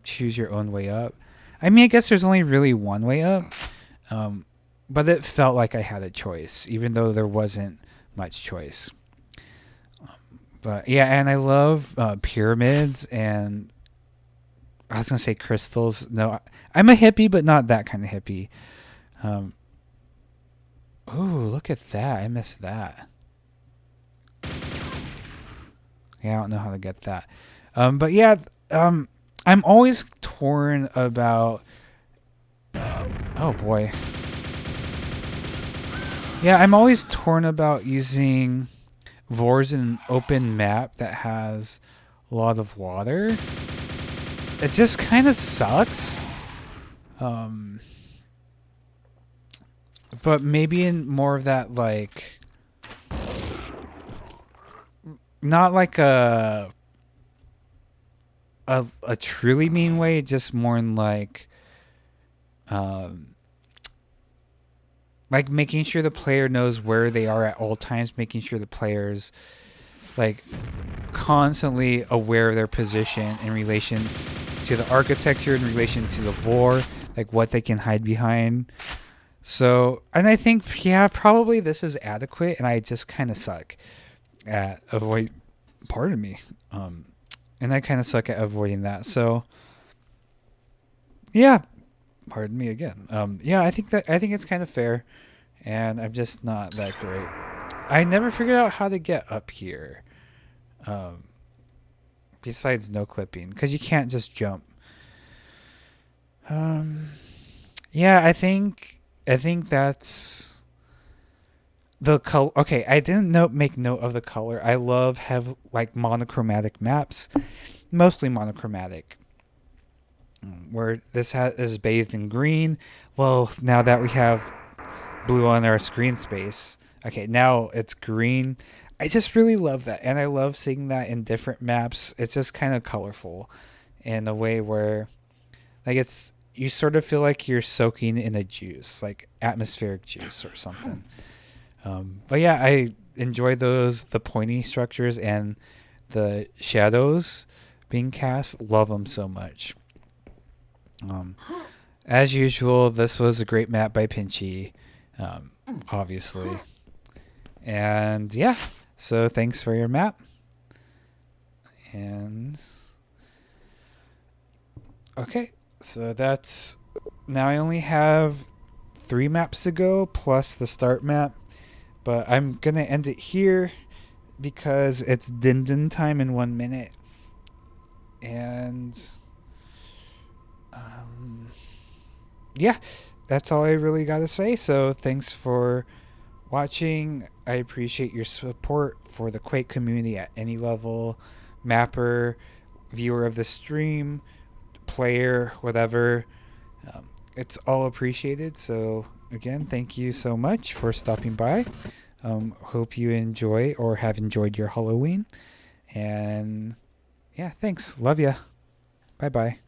choose your own way up. I mean, I guess there's only really one way up, but it felt like I had a choice, even though there wasn't much choice. But yeah, and I love pyramids and I was gonna say crystals. No, I'm a hippie, but not that kind of hippie. Oh, look at that! I missed that. Yeah, I don't know how to get that. But yeah, I'm always torn about. Oh boy. Yeah, I'm always torn about using Vors in an open map that has a lot of water. It just kind of sucks. But maybe in more of that, like, not like a truly mean way, just more in like making sure the player knows where they are at all times, making sure the player's like constantly aware of their position in relation to the architecture, in relation to the vor, like what they can hide behind. So, and I think, yeah, probably this is adequate, and I just kind of suck at pardon me, and I kind of suck at avoiding that. So, yeah, pardon me again. Yeah, I think it's kind of fair, and I'm just not that great. I never figured out how to get up here. Besides no clipping, because you can't just jump. Yeah, I think that's the color. Okay, I didn't make note of the color. I love like monochromatic maps, mostly monochromatic. Where this is bathed in green. Well, now that we have blue on our screen space, okay, now it's green. I just really love that, and I love seeing that in different maps. It's just kind of colorful in a way where, like, you sort of feel like you're soaking in a juice, like atmospheric juice or something. But yeah, I enjoy the pointy structures and the shadows being cast. Love them so much. As usual, this was a great map by Pinchy, obviously. And yeah, so thanks for your map. And okay, so that's now I only have 3 maps to go plus the start map, but I'm gonna end it here because it's din time in 1 minute. And yeah, that's all I really got to say. So thanks for watching. I appreciate your support for the Quake community at any level, mapper, viewer of the stream, player, whatever. It's all appreciated. So again, thank you so much for stopping by. Hope you enjoy or have enjoyed your Halloween. And yeah, thanks. Love ya. Bye bye.